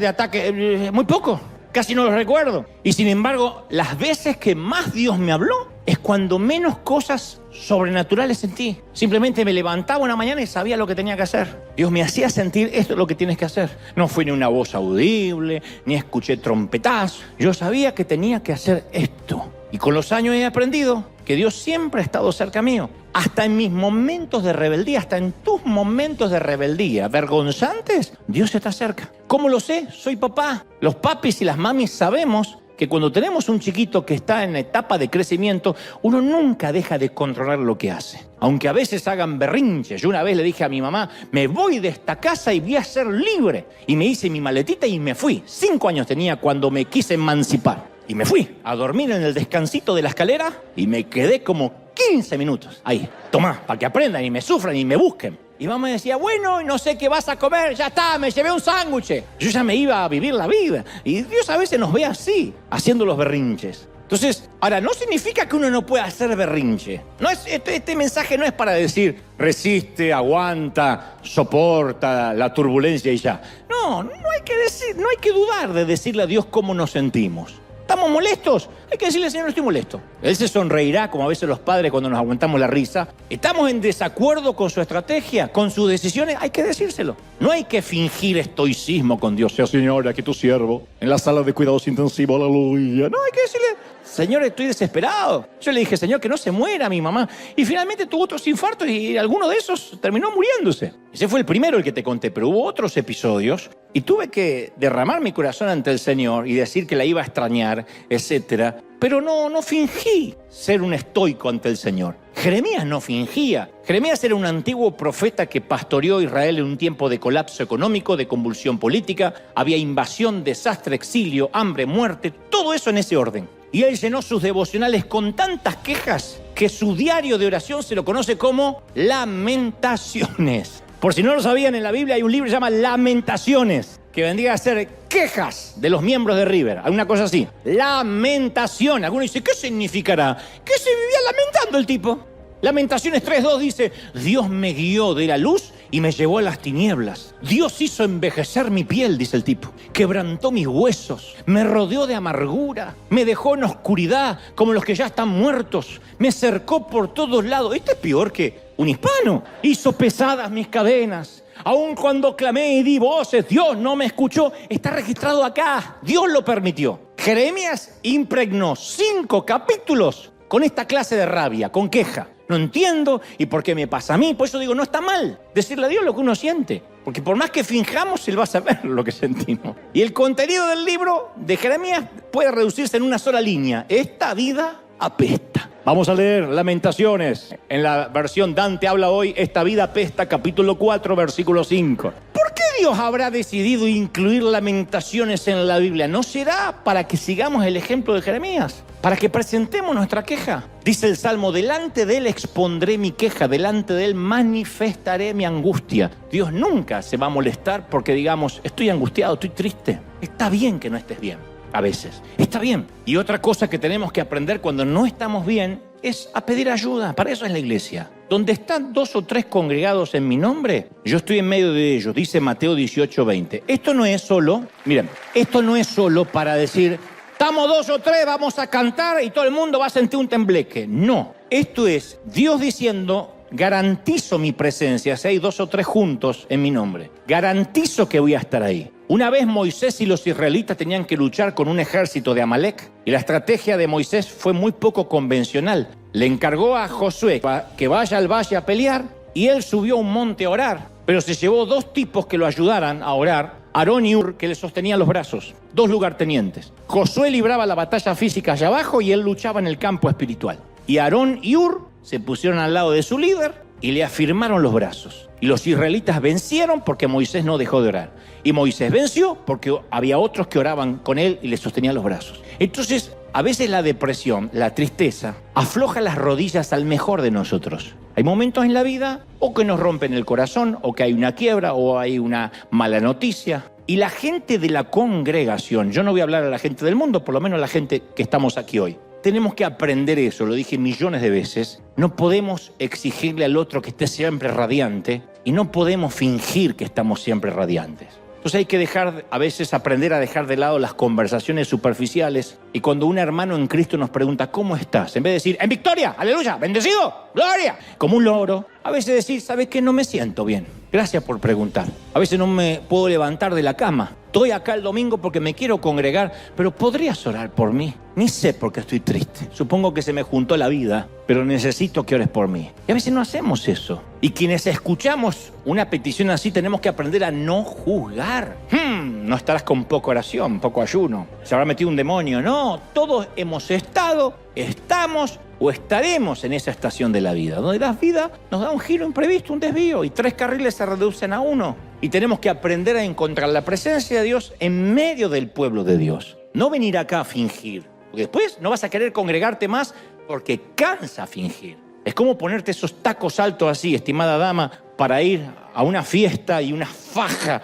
ataque, muy poco. Casi no los recuerdo. Y sin embargo, las veces que más Dios me habló es cuando menos cosas sobrenaturales sentí. Simplemente me levantaba una mañana y sabía lo que tenía que hacer. Dios me hacía sentir, esto es lo que tienes que hacer. No fue ni una voz audible, ni escuché trompetazos. Yo sabía que tenía que hacer esto. Y con los años he aprendido que Dios siempre ha estado cerca mío. Hasta en mis momentos de rebeldía, hasta en tus momentos de rebeldía vergonzantes, Dios está cerca. ¿Cómo lo sé? Soy papá. Los papis y las mamis sabemos que cuando tenemos un chiquito que está en etapa de crecimiento, uno nunca deja de controlar lo que hace. Aunque a veces hagan berrinches. Yo una vez le dije a mi mamá, me voy de esta casa y voy a ser libre. Y me hice mi maletita y me fui. 5 años tenía cuando me quise emancipar. Y me fui a dormir en el descansito de la escalera y me quedé como 15 minutos ahí. Tomá, para que aprendan y me sufran y me busquen. Y mamá me decía, bueno, no sé qué vas a comer, ya está, me llevé un sándwich. Yo ya me iba a vivir la vida. Y Dios a veces nos ve así, haciendo los berrinches. Entonces, ahora, no significa que uno no pueda hacer berrinche. No es, este mensaje no es para decir, resiste, aguanta, soporta la turbulencia y ya. No hay que decir, no hay que dudar de decirle a Dios cómo nos sentimos. ¿Estamos molestos? Hay que decirle, Señor, no estoy molesto. Él se sonreirá, como a veces los padres cuando nos aguantamos la risa. ¿Estamos en desacuerdo con su estrategia, con sus decisiones? Hay que decírselo. No hay que fingir estoicismo con Dios. Sea, Señor, aquí tu siervo, en la sala de cuidados intensivos, aleluya. No, hay que decirle, Señor, estoy desesperado. Yo le dije, Señor, que no se muera mi mamá. Y finalmente tuvo otros infartos y alguno de esos terminó muriéndose. Ese fue el primero el que te conté, pero hubo otros episodios y tuve que derramar mi corazón ante el Señor y decir que la iba a extrañar, etcétera. Pero no fingí ser un estoico ante el Señor. Jeremías no fingía. Jeremías era un antiguo profeta que pastoreó a Israel en un tiempo de colapso económico, de convulsión política. Había invasión, desastre, exilio, hambre, muerte, todo eso en ese orden. Y él llenó sus devocionales con tantas quejas que su diario de oración se lo conoce como Lamentaciones. Por si no lo sabían, en la Biblia hay un libro que se llama Lamentaciones, que vendría a ser quejas de los miembros de River. Alguna cosa así. Lamentación. Alguno dice, ¿qué significará? Que se vivía lamentando el tipo. Lamentaciones 3:2 dice, Dios me guió de la luz y me llevó a las tinieblas. Dios hizo envejecer mi piel, dice el tipo. Quebrantó mis huesos, me rodeó de amargura, me dejó en oscuridad como los que ya están muertos. Me cercó por todos lados. Esto es peor que un hispano. Hizo pesadas mis cadenas. Aun cuando clamé y di voces, Dios no me escuchó. Está registrado acá. Dios lo permitió. Jeremías impregnó 5 capítulos con esta clase de rabia, con queja. no entiendo, ¿y por qué me pasa a mí? Por eso digo, no está mal decirle a Dios lo que uno siente, porque por más que finjamos, Él va a saber lo que sentimos. Y el contenido del libro de Jeremías puede reducirse en una sola línea: esta vida apesta. Vamos a leer Lamentaciones. En la versión Dante habla hoy, esta vida apesta, capítulo 4, versículo 5. ¿Por qué Dios habrá decidido incluir Lamentaciones en la Biblia? ¿No será para que sigamos el ejemplo de Jeremías? Para que presentemos nuestra queja. Dice el Salmo, delante de Él expondré mi queja, delante de Él manifestaré mi angustia. Dios nunca se va a molestar porque digamos, estoy angustiado, estoy triste. Está bien que no estés bien. A veces, está bien. Y otra cosa que tenemos que aprender cuando no estamos bien es a pedir ayuda. Para eso es la iglesia. Donde están 2 o 3 congregados en mi nombre, yo estoy en medio de ellos, dice Mateo 18:20. Esto no es solo, miren, esto no es solo para decir, estamos 2 o 3, vamos a cantar y todo el mundo va a sentir un tembleque. No, esto es Dios diciendo, garantizo mi presencia si hay 2 o 3 juntos en mi nombre. Garantizo que voy a estar ahí. Una vez Moisés y los israelitas tenían que luchar con un ejército de Amalek y la estrategia de Moisés fue muy poco convencional. Le encargó a Josué que vaya al valle a pelear y él subió a un monte a orar, pero se llevó 2 tipos que lo ayudaran a orar, Aarón y Hur, que le sostenían los brazos, 2 lugartenientes. Josué libraba la batalla física allá abajo y él luchaba en el campo espiritual. Y Aarón y Hur se pusieron al lado de su líder y le afirmaron los brazos. Y los israelitas vencieron porque Moisés no dejó de orar. Y Moisés venció porque había otros que oraban con él y le sostenían los brazos. Entonces, a veces la depresión, la tristeza, afloja las rodillas al mejor de nosotros. Hay momentos en la vida o que nos rompen el corazón, o que hay una quiebra, o hay una mala noticia. Y la gente de la congregación, yo no voy a hablar a la gente del mundo, por lo menos a la gente que estamos aquí hoy, tenemos que aprender eso, lo dije millones de veces. No podemos exigirle al otro que esté siempre radiante y no podemos fingir que estamos siempre radiantes. Entonces hay que a veces aprender a dejar de lado las conversaciones superficiales, y cuando un hermano en Cristo nos pregunta ¿cómo estás?, en vez de decir en victoria, aleluya, bendecido, gloria, como un loro, a veces decir, ¿sabes qué? No me siento bien. Gracias por preguntar. A veces no me puedo levantar de la cama. Estoy acá el domingo porque me quiero congregar, pero ¿podrías orar por mí? Ni sé por qué estoy triste. Supongo que se me juntó la vida, pero necesito que ores por mí. Y a veces no hacemos eso. Y quienes escuchamos una petición así tenemos que aprender a no juzgar. No estarás con poca oración, poco ayuno. Se habrá metido un demonio. No, todos hemos estado, estamos o estaremos en esa estación de la vida, donde la vida nos da un giro imprevisto, un desvío, y 3 carriles se reducen a 1. Y tenemos que aprender a encontrar la presencia de Dios en medio del pueblo de Dios. No venir acá a fingir, porque después no vas a querer congregarte más porque cansa fingir. Es como ponerte esos tacos altos así, estimada dama, para ir a una fiesta y una faja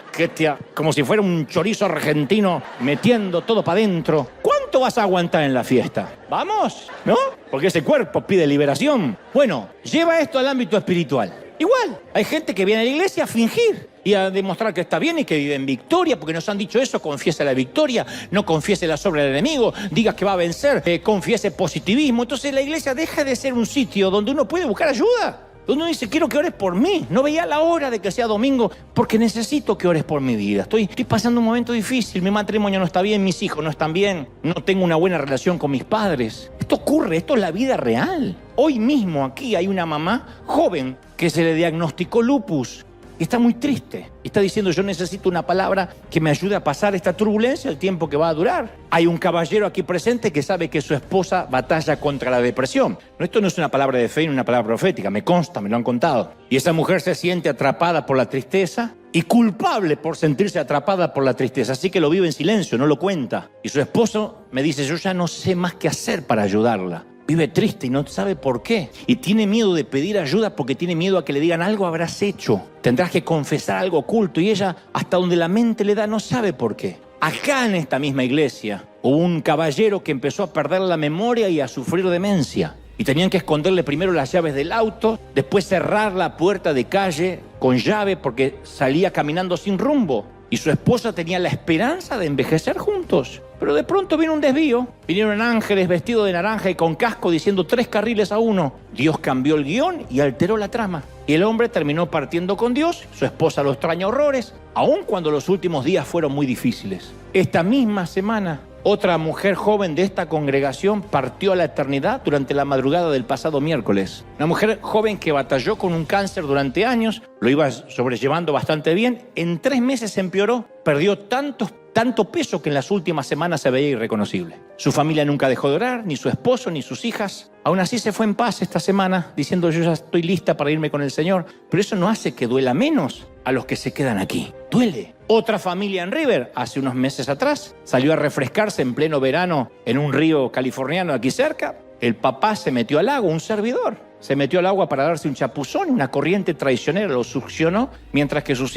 como si fuera un chorizo argentino metiendo todo para adentro. ¿Cuánto vas a aguantar en la fiesta? ¿Vamos? ¿No? Porque ese cuerpo pide liberación. Bueno, lleva esto al ámbito espiritual. Igual, hay gente que viene a la iglesia a fingir y a demostrar que está bien y que vive en victoria, porque nos han dicho eso: confiese la victoria, no confiese la obra del enemigo, diga que va a vencer, confiese positivismo. Entonces la iglesia deja de ser un sitio donde uno puede buscar ayuda, donde uno dice, quiero que ores por mí. No veía la hora de que sea domingo porque necesito que ores por mi vida. Estoy pasando un momento difícil, mi matrimonio no está bien, mis hijos no están bien, no tengo una buena relación con mis padres. Esto ocurre, esto es la vida real. Hoy mismo aquí hay una mamá joven que se le diagnosticó lupus y está muy triste. Está diciendo, yo necesito una palabra que me ayude a pasar esta turbulencia, el tiempo que va a durar. Hay un caballero aquí presente que sabe que su esposa batalla contra la depresión. Esto no es una palabra de fe ni una palabra profética, me consta, me lo han contado. Y esa mujer se siente atrapada por la tristeza y culpable por sentirse atrapada por la tristeza, así que lo vive en silencio, no lo cuenta. Y su esposo me dice, yo ya no sé más qué hacer para ayudarla. Vive triste y no sabe por qué. Y tiene miedo de pedir ayuda porque tiene miedo a que le digan algo habrás hecho. Tendrás que confesar algo oculto. Y ella, hasta donde la mente le da, no sabe por qué. Acá en esta misma iglesia hubo un caballero que empezó a perder la memoria y a sufrir demencia. Y tenían que esconderle primero las llaves del auto, después cerrar la puerta de calle con llave porque salía caminando sin rumbo. Y su esposa tenía la esperanza de envejecer juntos. Pero de pronto vino un desvío. Vinieron ángeles vestidos de naranja y con casco diciendo 3 carriles a 1. Dios cambió el guión y alteró la trama. Y el hombre terminó partiendo con Dios. Su esposa lo extraña horrores, aun cuando los últimos días fueron muy difíciles. Esta misma semana Otra mujer joven de esta congregación partió a la eternidad durante la madrugada del pasado miércoles. Una mujer joven que batalló con un cáncer durante años, lo iba sobrellevando bastante bien. En 3 meses empeoró, perdió tanto peso que en las últimas semanas se veía irreconocible. Su familia nunca dejó de orar, ni su esposo, ni sus hijas. Aún así se fue en paz esta semana, diciendo: yo ya estoy lista para irme con el Señor. Pero eso no hace que duela menos a los que se quedan aquí. Duele. Otra familia en River, hace unos meses atrás, salió a refrescarse en pleno verano en un río californiano aquí cerca. El papá se metió al agua, un servidor. Se metió al agua para darse un chapuzón, una corriente traicionera lo succionó, mientras que sus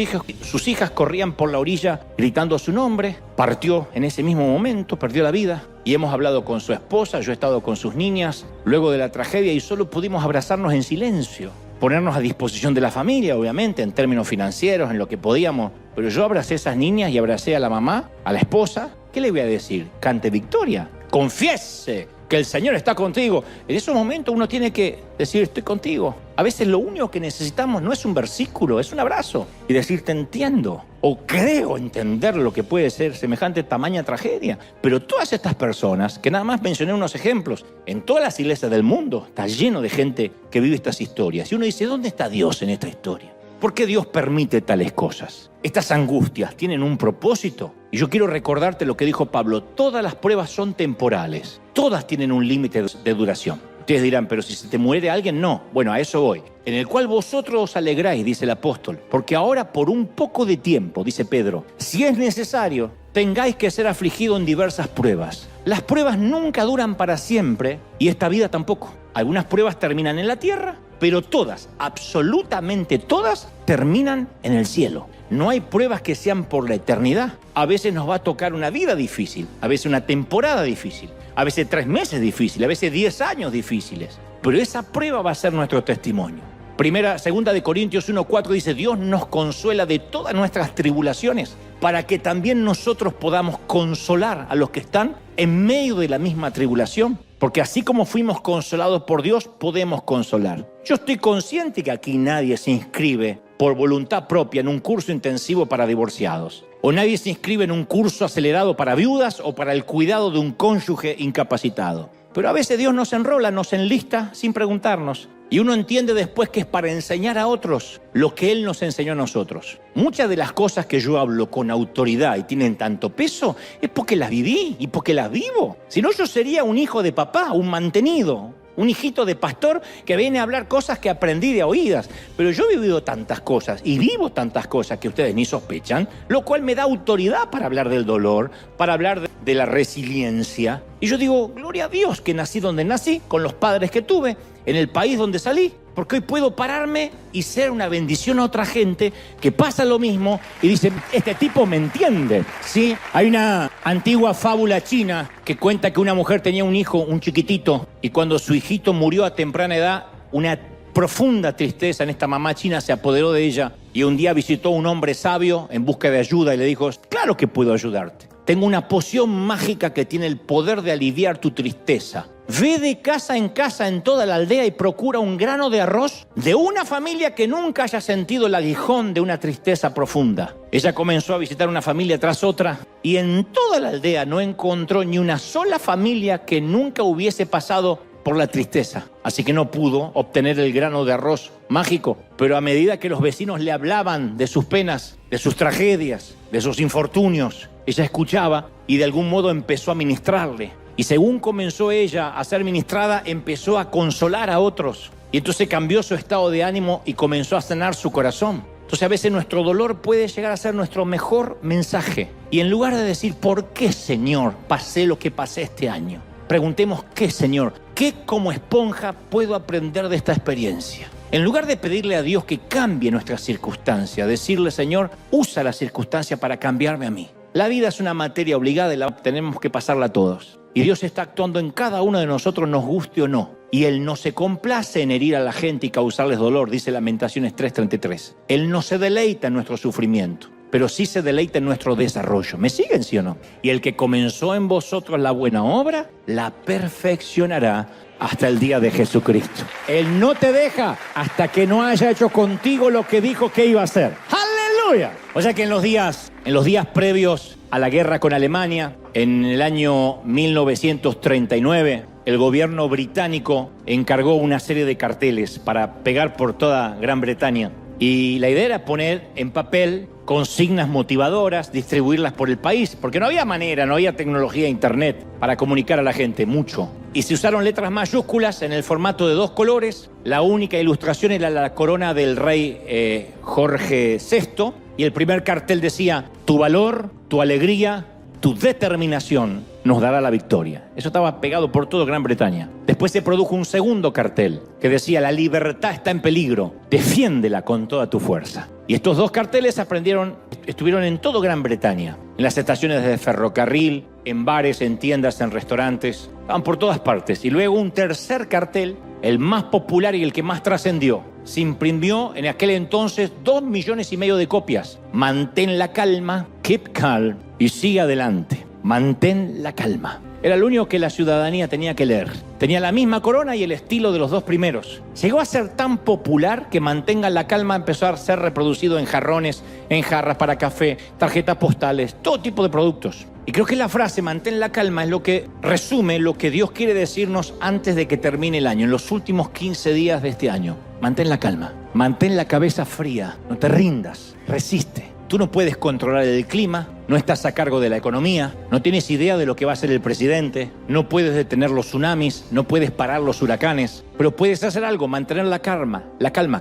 hijas corrían por la orilla gritando su nombre. Partió en ese mismo momento, perdió la vida. Y hemos hablado con su esposa, yo he estado con sus niñas, luego de la tragedia, y solo pudimos abrazarnos en silencio. Ponernos a disposición de la familia, obviamente, en términos financieros, en lo que podíamos. Pero yo abracé a esas niñas y abracé a la mamá, a la esposa. ¿Qué le voy a decir? Cante victoria. Confiese que el Señor está contigo. En esos momentos uno tiene que decir: estoy contigo. A veces lo único que necesitamos no es un versículo, es un abrazo. Y decir: te entiendo. O creo entender lo que puede ser semejante tamaña tragedia. Pero todas estas personas, que nada más mencioné unos ejemplos, en todas las iglesias del mundo está lleno de gente que vive estas historias. Y uno dice: ¿dónde está Dios en esta historia? ¿Por qué Dios permite tales cosas? Estas angustias tienen un propósito. Y yo quiero recordarte lo que dijo Pablo: todas las pruebas son temporales. Todas tienen un límite de duración. Ustedes dirán: pero si se te muere alguien, no. Bueno, a eso voy. En el cual vosotros os alegráis, dice el apóstol, porque ahora por un poco de tiempo, dice Pedro, si es necesario, tengáis que ser afligidos en diversas pruebas. Las pruebas nunca duran para siempre, y esta vida tampoco. Algunas pruebas terminan en la tierra, pero todas, absolutamente todas, terminan en el cielo. No hay pruebas que sean por la eternidad. A veces nos va a tocar una vida difícil, a veces una temporada difícil, a veces 3 meses difíciles, a veces 10 años difíciles. Pero esa prueba va a ser nuestro testimonio. Segunda de Corintios 1:4 dice: Dios nos consuela de todas nuestras tribulaciones para que también nosotros podamos consolar a los que están en medio de la misma tribulación. Porque así como fuimos consolados por Dios, podemos consolar. Yo estoy consciente que aquí nadie se inscribe por voluntad propia en un curso intensivo para divorciados. O nadie se inscribe en un curso acelerado para viudas o para el cuidado de un cónyuge incapacitado. Pero a veces Dios nos enrola, nos enlista sin preguntarnos. Y uno entiende después que es para enseñar a otros lo que Él nos enseñó a nosotros. Muchas de las cosas que yo hablo con autoridad y tienen tanto peso es porque las viví y porque las vivo. Si no, yo sería un hijo de papá, un mantenido, un hijito de pastor que viene a hablar cosas que aprendí de oídas. Pero yo he vivido tantas cosas y vivo tantas cosas que ustedes ni sospechan, lo cual me da autoridad para hablar del dolor, para hablar de la resiliencia. Y yo digo: gloria a Dios que nací donde nací, con los padres que tuve, en el país donde salí, porque hoy puedo pararme y ser una bendición a otra gente que pasa lo mismo y dice: este tipo me entiende. ¿Sí? Hay una antigua fábula china que cuenta que una mujer tenía un hijo, un chiquitito, y cuando su hijito murió a temprana edad, una profunda tristeza en esta mamá china se apoderó de ella, y un día visitó a un hombre sabio en busca de ayuda y le dijo: claro que puedo ayudarte. Tengo una poción mágica que tiene el poder de aliviar tu tristeza. Ve de casa en toda la aldea y procura un grano de arroz de una familia que nunca haya sentido el aguijón de una tristeza profunda. Ella comenzó a visitar una familia tras otra y en toda la aldea no encontró ni una sola familia que nunca hubiese pasado por la tristeza. Así que no pudo obtener el grano de arroz mágico. Pero a medida que los vecinos le hablaban de sus penas, de sus tragedias, de sus infortunios, ella escuchaba y de algún modo empezó a ministrarle. Y según comenzó ella a ser ministrada, empezó a consolar a otros. Y entonces cambió su estado de ánimo y comenzó a sanar su corazón. Entonces a veces nuestro dolor puede llegar a ser nuestro mejor mensaje. Y en lugar de decir: ¿por qué, Señor, pasé lo que pasé este año?, preguntemos: ¿qué, Señor? ¿Qué como esponja puedo aprender de esta experiencia? En lugar de pedirle a Dios que cambie nuestra circunstancia, decirle: Señor, usa la circunstancia para cambiarme a mí. La vida es una materia obligada y tenemos que pasarla todos. Y Dios está actuando en cada uno de nosotros, nos guste o no. Y Él no se complace en herir a la gente y causarles dolor, dice Lamentaciones 3:33. Él no se deleita en nuestro sufrimiento, pero sí se deleita en nuestro desarrollo. ¿Me siguen, sí o no? Y el que comenzó en vosotros la buena obra, la perfeccionará hasta el día de Jesucristo. Él no te deja hasta que no haya hecho contigo lo que dijo que iba a hacer. ¡Aleluya! ¡Aleluya! O sea que en los días previos a la guerra con Alemania, en el año 1939, el gobierno británico encargó una serie de carteles para pegar por toda Gran Bretaña. Y la idea era poner en papel consignas motivadoras, distribuirlas por el país, porque no había manera, no había tecnología de internet para comunicar a la gente mucho. Y se usaron letras mayúsculas en el formato de 2 colores. La única ilustración era la corona del rey Jorge VI. Y el primer cartel decía: tu valor, tu alegría, tu determinación nos dará la victoria. Eso estaba pegado por toda Gran Bretaña. Después se produjo un segundo cartel que decía: la libertad está en peligro, defiéndela con toda tu fuerza. Y estos 2 carteles estuvieron en toda Gran Bretaña, en las estaciones de ferrocarril, en bares, en tiendas, en restaurantes, estaban por todas partes. Y luego un tercer cartel, el más popular y el que más trascendió, se imprimió en aquel entonces 2,5 millones de copias. Mantén la calma, keep calm, y sigue adelante. Mantén la calma. Era lo único que la ciudadanía tenía que leer. Tenía la misma corona y el estilo de los 2 primeros. Llegó a ser tan popular que Mantengan la calma empezó a ser reproducido en jarrones, en jarras para café, tarjetas postales, todo tipo de productos. Y creo que la frase mantén la calma es lo que resume lo que Dios quiere decirnos antes de que termine el año, en los últimos 15 días de este año. Mantén la calma, mantén la cabeza fría, no te rindas, resiste. Tú no puedes controlar el clima, no estás a cargo de la economía, no tienes idea de lo que va a hacer el presidente, no puedes detener los tsunamis, no puedes parar los huracanes, pero puedes hacer algo, mantener la calma,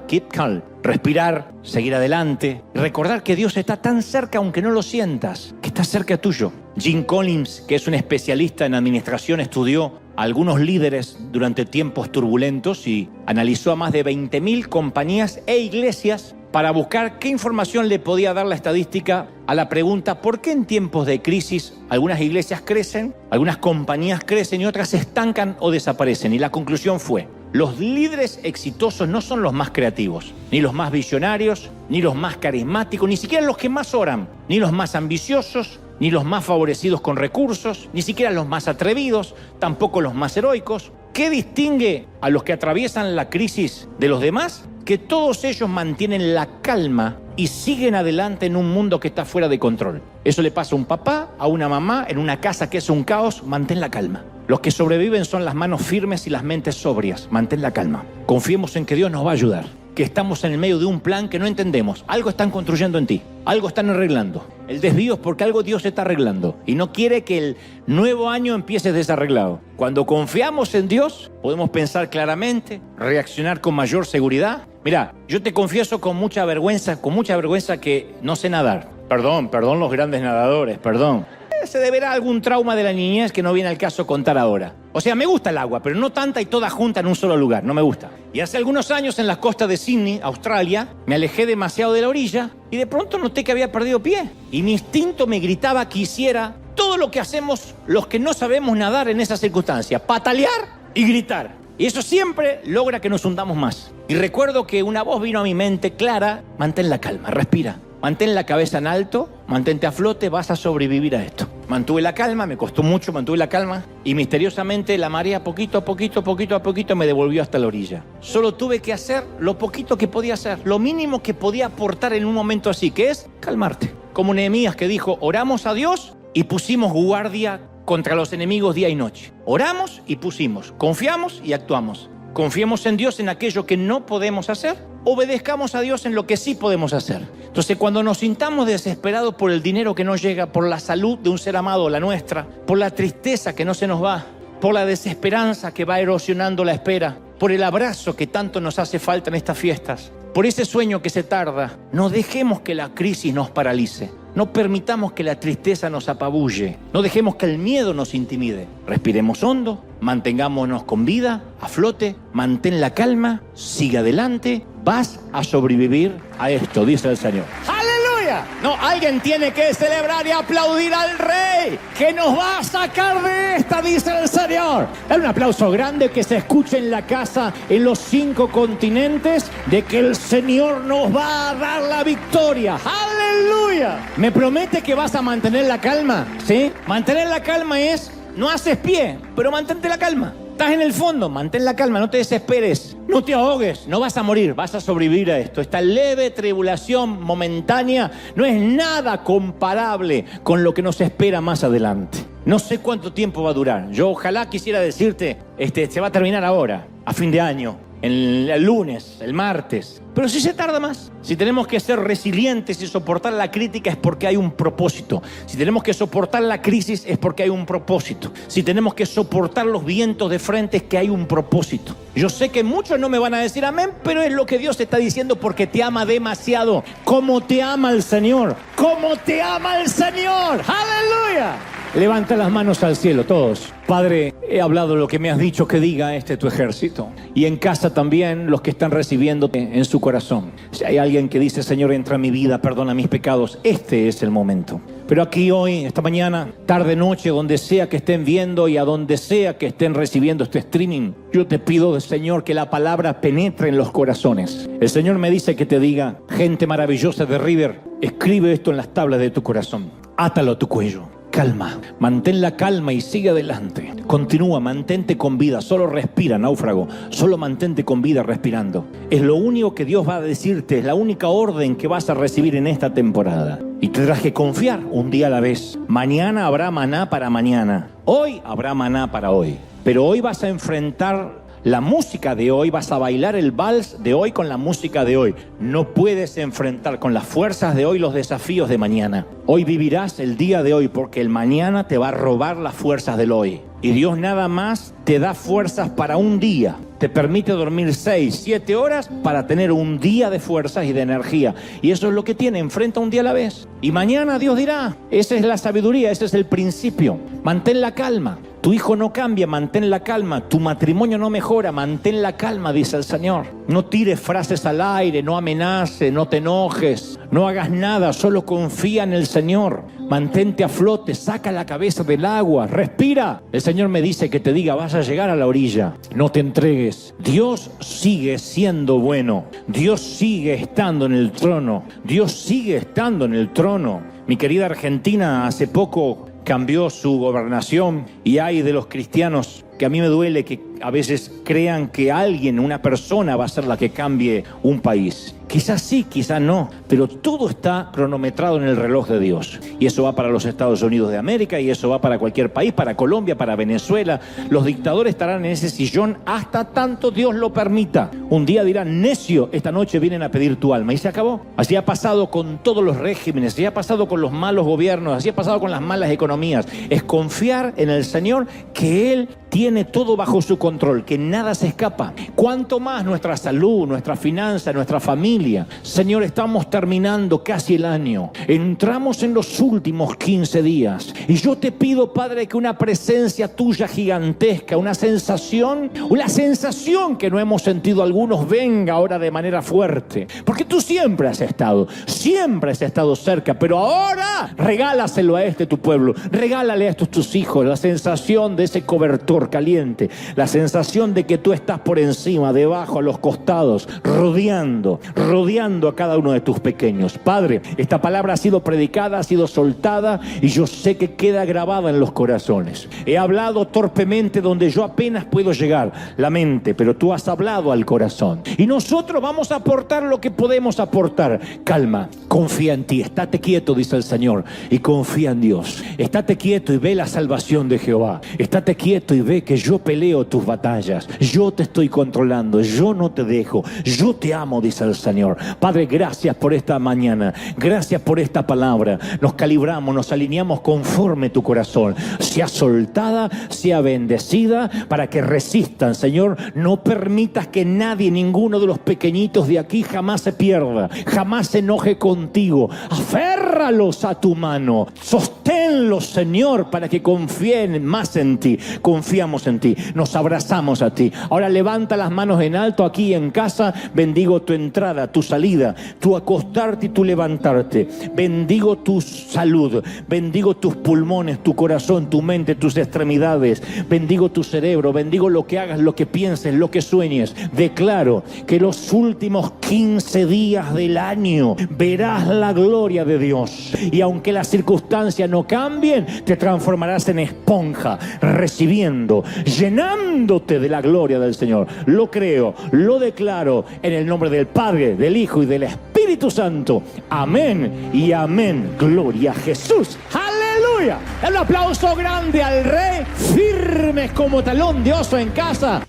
keep calm, respirar, seguir adelante, recordar que Dios está tan cerca aunque no lo sientas, que está cerca tuyo. Jim Collins, que es un especialista en administración, estudió a algunos líderes durante tiempos turbulentos y analizó a más de 20,000 compañías e iglesias para buscar qué información le podía dar la estadística a la pregunta: ¿por qué en tiempos de crisis algunas iglesias crecen, algunas compañías crecen y otras se estancan o desaparecen? Y la conclusión fue: los líderes exitosos no son los más creativos, ni los más visionarios, ni los más carismáticos, ni siquiera los que más oran, ni los más ambiciosos, ni los más favorecidos con recursos, ni siquiera los más atrevidos, tampoco los más heroicos. ¿Qué distingue a los que atraviesan la crisis de los demás? Que todos ellos mantienen la calma y siguen adelante en un mundo que está fuera de control. Eso le pasa a un papá, a una mamá, en una casa que es un caos. Mantén la calma. Los que sobreviven son las manos firmes y las mentes sobrias. Mantén la calma. Confiemos en que Dios nos va a ayudar, que estamos en el medio de un plan que no entendemos. Algo están construyendo en ti, algo están arreglando. El desvío es porque algo Dios está arreglando y no quiere que el nuevo año empiece desarreglado. Cuando confiamos en Dios, podemos pensar claramente, reaccionar con mayor seguridad. Mira, yo te confieso con mucha vergüenza que no sé nadar. Perdón los grandes nadadores, perdón. Se deberá a algún trauma de la niñez que no viene al caso contar ahora. O sea, me gusta el agua, pero no tanta y toda junta en un solo lugar, no me gusta. Y hace algunos años en las costas de Sydney, Australia, me alejé demasiado de la orilla y de pronto noté que había perdido pie. Y mi instinto me gritaba que hiciera todo lo que hacemos los que no sabemos nadar en esa circunstancia: patalear y gritar. Y eso siempre logra que nos hundamos más. Y recuerdo que una voz vino a mi mente clara: mantén la calma, respira. Mantén la cabeza en alto, mantente a flote, vas a sobrevivir a esto. Mantuve la calma, me costó mucho, mantuve la calma y misteriosamente la marea poquito a poquito me devolvió hasta la orilla. Solo tuve que hacer lo poquito que podía hacer, lo mínimo que podía aportar en un momento así, que es calmarte. Como Nehemías, que dijo: oramos a Dios y pusimos guardia contra los enemigos día y noche. Oramos y pusimos, confiamos y actuamos. Confiemos en Dios en aquello que no podemos hacer, obedezcamos a Dios en lo que sí podemos hacer. Entonces, cuando nos sintamos desesperados por el dinero que no llega, por la salud de un ser amado, la nuestra, por la tristeza que no se nos va, por la desesperanza que va erosionando la espera, por el abrazo que tanto nos hace falta en estas fiestas, por ese sueño que se tarda, no dejemos que la crisis nos paralice. No permitamos que la tristeza nos apabulle. No dejemos que el miedo nos intimide. Respiremos hondo, mantengámonos con vida, a flote, mantén la calma, sigue adelante. Vas a sobrevivir a esto, dice el Señor. ¡Aleluya! No, alguien tiene que celebrar y aplaudir al Rey, que nos va a sacar de esta, dice el Señor. Dale un aplauso grande que se escuche en la casa, en los 5 continentes, de que el Señor nos va a dar la victoria. ¡Aleluya! ¿Me promete que vas a mantener la calma? ¿Sí? Mantener la calma es: no haces pie, pero mantente la calma. Estás en el fondo, mantén la calma, no te desesperes, no te ahogues, no vas a morir, vas a sobrevivir a esto. Esta leve tribulación momentánea no es nada comparable con lo que nos espera más adelante. No sé cuánto tiempo va a durar. Yo ojalá quisiera decirte, se va a terminar ahora, a fin de año, el lunes, el martes. Pero si se tarda más, si tenemos que ser resilientes y soportar la crítica es porque hay un propósito. Si tenemos que soportar la crisis es porque hay un propósito. Si tenemos que soportar los vientos de frente es que hay un propósito. Yo sé que muchos no me van a decir amén, pero es lo que Dios está diciendo porque te ama demasiado. ¿Cómo te ama el Señor? ¿Cómo te ama el Señor? ¡Aleluya! Levanta las manos al cielo todos. Padre, he hablado lo que me has dicho que diga tu ejército. Y en casa también los que están recibiéndote en su corazón. Si hay alguien que dice, Señor, entra en mi vida, perdona mis pecados, este es el momento. Pero aquí hoy, esta mañana, tarde, noche, donde sea que estén viendo y a donde sea que estén recibiendo este streaming, yo te pido, Señor, que la palabra penetre en los corazones. El Señor me dice que te diga, gente maravillosa de River, escribe esto en las tablas de tu corazón. Átalo a tu cuello. Calma, mantén la calma y sigue adelante. Continúa, mantente con vida, solo respira, náufrago. Solo mantente con vida respirando. Es lo único que Dios va a decirte, es la única orden que vas a recibir en esta temporada. Y tendrás que confiar un día a la vez. Mañana habrá maná para mañana. Hoy habrá maná para hoy. Pero hoy vas a enfrentar la música de hoy, vas a bailar el vals de hoy con la música de hoy. No puedes enfrentar con las fuerzas de hoy los desafíos de mañana. Hoy vivirás el día de hoy porque el mañana te va a robar las fuerzas del hoy. Y Dios nada más te da fuerzas para un día. Te permite dormir 6, 7 horas para tener un día de fuerzas y de energía. Y eso es lo que tiene, enfrenta un día a la vez. Y mañana Dios dirá, esa es la sabiduría, ese es el principio. Mantén la calma. Tu hijo no cambia, mantén la calma. Tu matrimonio no mejora, mantén la calma, dice el Señor. No tires frases al aire, no amenaces, no te enojes, no hagas nada, solo confía en el Señor. Mantente a flote, saca la cabeza del agua, respira. El Señor me dice que te diga, vas a llegar a la orilla, no te entregues. Dios sigue siendo bueno, Dios sigue estando en el trono, Dios sigue estando en el trono. Mi querida Argentina hace poco cambió su gobernación y hay de los cristianos que a mí me duele que a veces crean que alguien, una persona va a ser la que cambie un país. Quizás sí, quizás no, pero todo está cronometrado en el reloj de Dios. Y eso va para los Estados Unidos de América, y eso va para cualquier país, para Colombia, para Venezuela. Los dictadores estarán en ese sillón hasta tanto Dios lo permita. Un día dirán, necio, esta noche vienen a pedir tu alma. Y se acabó. Así ha pasado con todos los regímenes, así ha pasado con los malos gobiernos, así ha pasado con las malas economías. Es confiar en el Señor que Él tiene todo bajo su control, que nada se escapa. Cuanto más nuestra salud, nuestra finanza, nuestra familia. Señor, estamos terminando casi el año. Entramos en los últimos 15 días. Y yo te pido, Padre, que una presencia tuya gigantesca, una sensación que no hemos sentido algunos, venga ahora de manera fuerte. Porque tú siempre has estado cerca, pero ahora regálaselo a tu pueblo. Regálale a estos tus hijos la sensación de ese cobertor caliente, la sensación de que tú estás por encima, debajo, a los costados, rodeando a cada uno de tus pequeños. Padre, esta palabra ha sido predicada, ha sido soltada y yo sé que queda grabada en los corazones. He hablado torpemente donde yo apenas puedo llegar, la mente, pero tú has hablado al corazón. Y nosotros vamos a aportar lo que podemos aportar. Calma, confía en ti, estate quieto, dice el Señor, y confía en Dios. Estate quieto y ve la salvación de Jehová. Estate quieto y ve que yo peleo tus batallas. Yo te estoy controlando, yo no te dejo, yo te amo, dice el Señor. Padre, gracias por esta mañana, gracias por esta palabra. Nos calibramos, nos alineamos conforme tu corazón. Sea soltada, sea bendecida, para que resistan, Señor. No permitas que nadie, ninguno de los pequeñitos de aquí jamás se pierda, jamás se enoje contigo. Aférralos a tu mano, sosténlos, Señor, para que confíen más en ti. Confiamos en ti, nos abrazamos a ti. Ahora levanta las manos en alto aquí en casa. Bendigo tu entrada, tu salida, tu acostarte y tu levantarte. Bendigo tu salud, bendigo tus pulmones, tu corazón, tu mente, tus extremidades. Bendigo tu cerebro, bendigo lo que hagas, lo que pienses, lo que sueñes. Declaro que los últimos 15 días del año verás la gloria de Dios. Y aunque las circunstancias no cambien, te transformarás en esponja, recibiendo llenando, llenándote de la gloria del Señor. Lo creo, lo declaro en el nombre del Padre, del Hijo y del Espíritu Santo. Amén y amén. Gloria a Jesús. ¡Aleluya! Un aplauso grande al Rey, firmes como talón de oso en casa.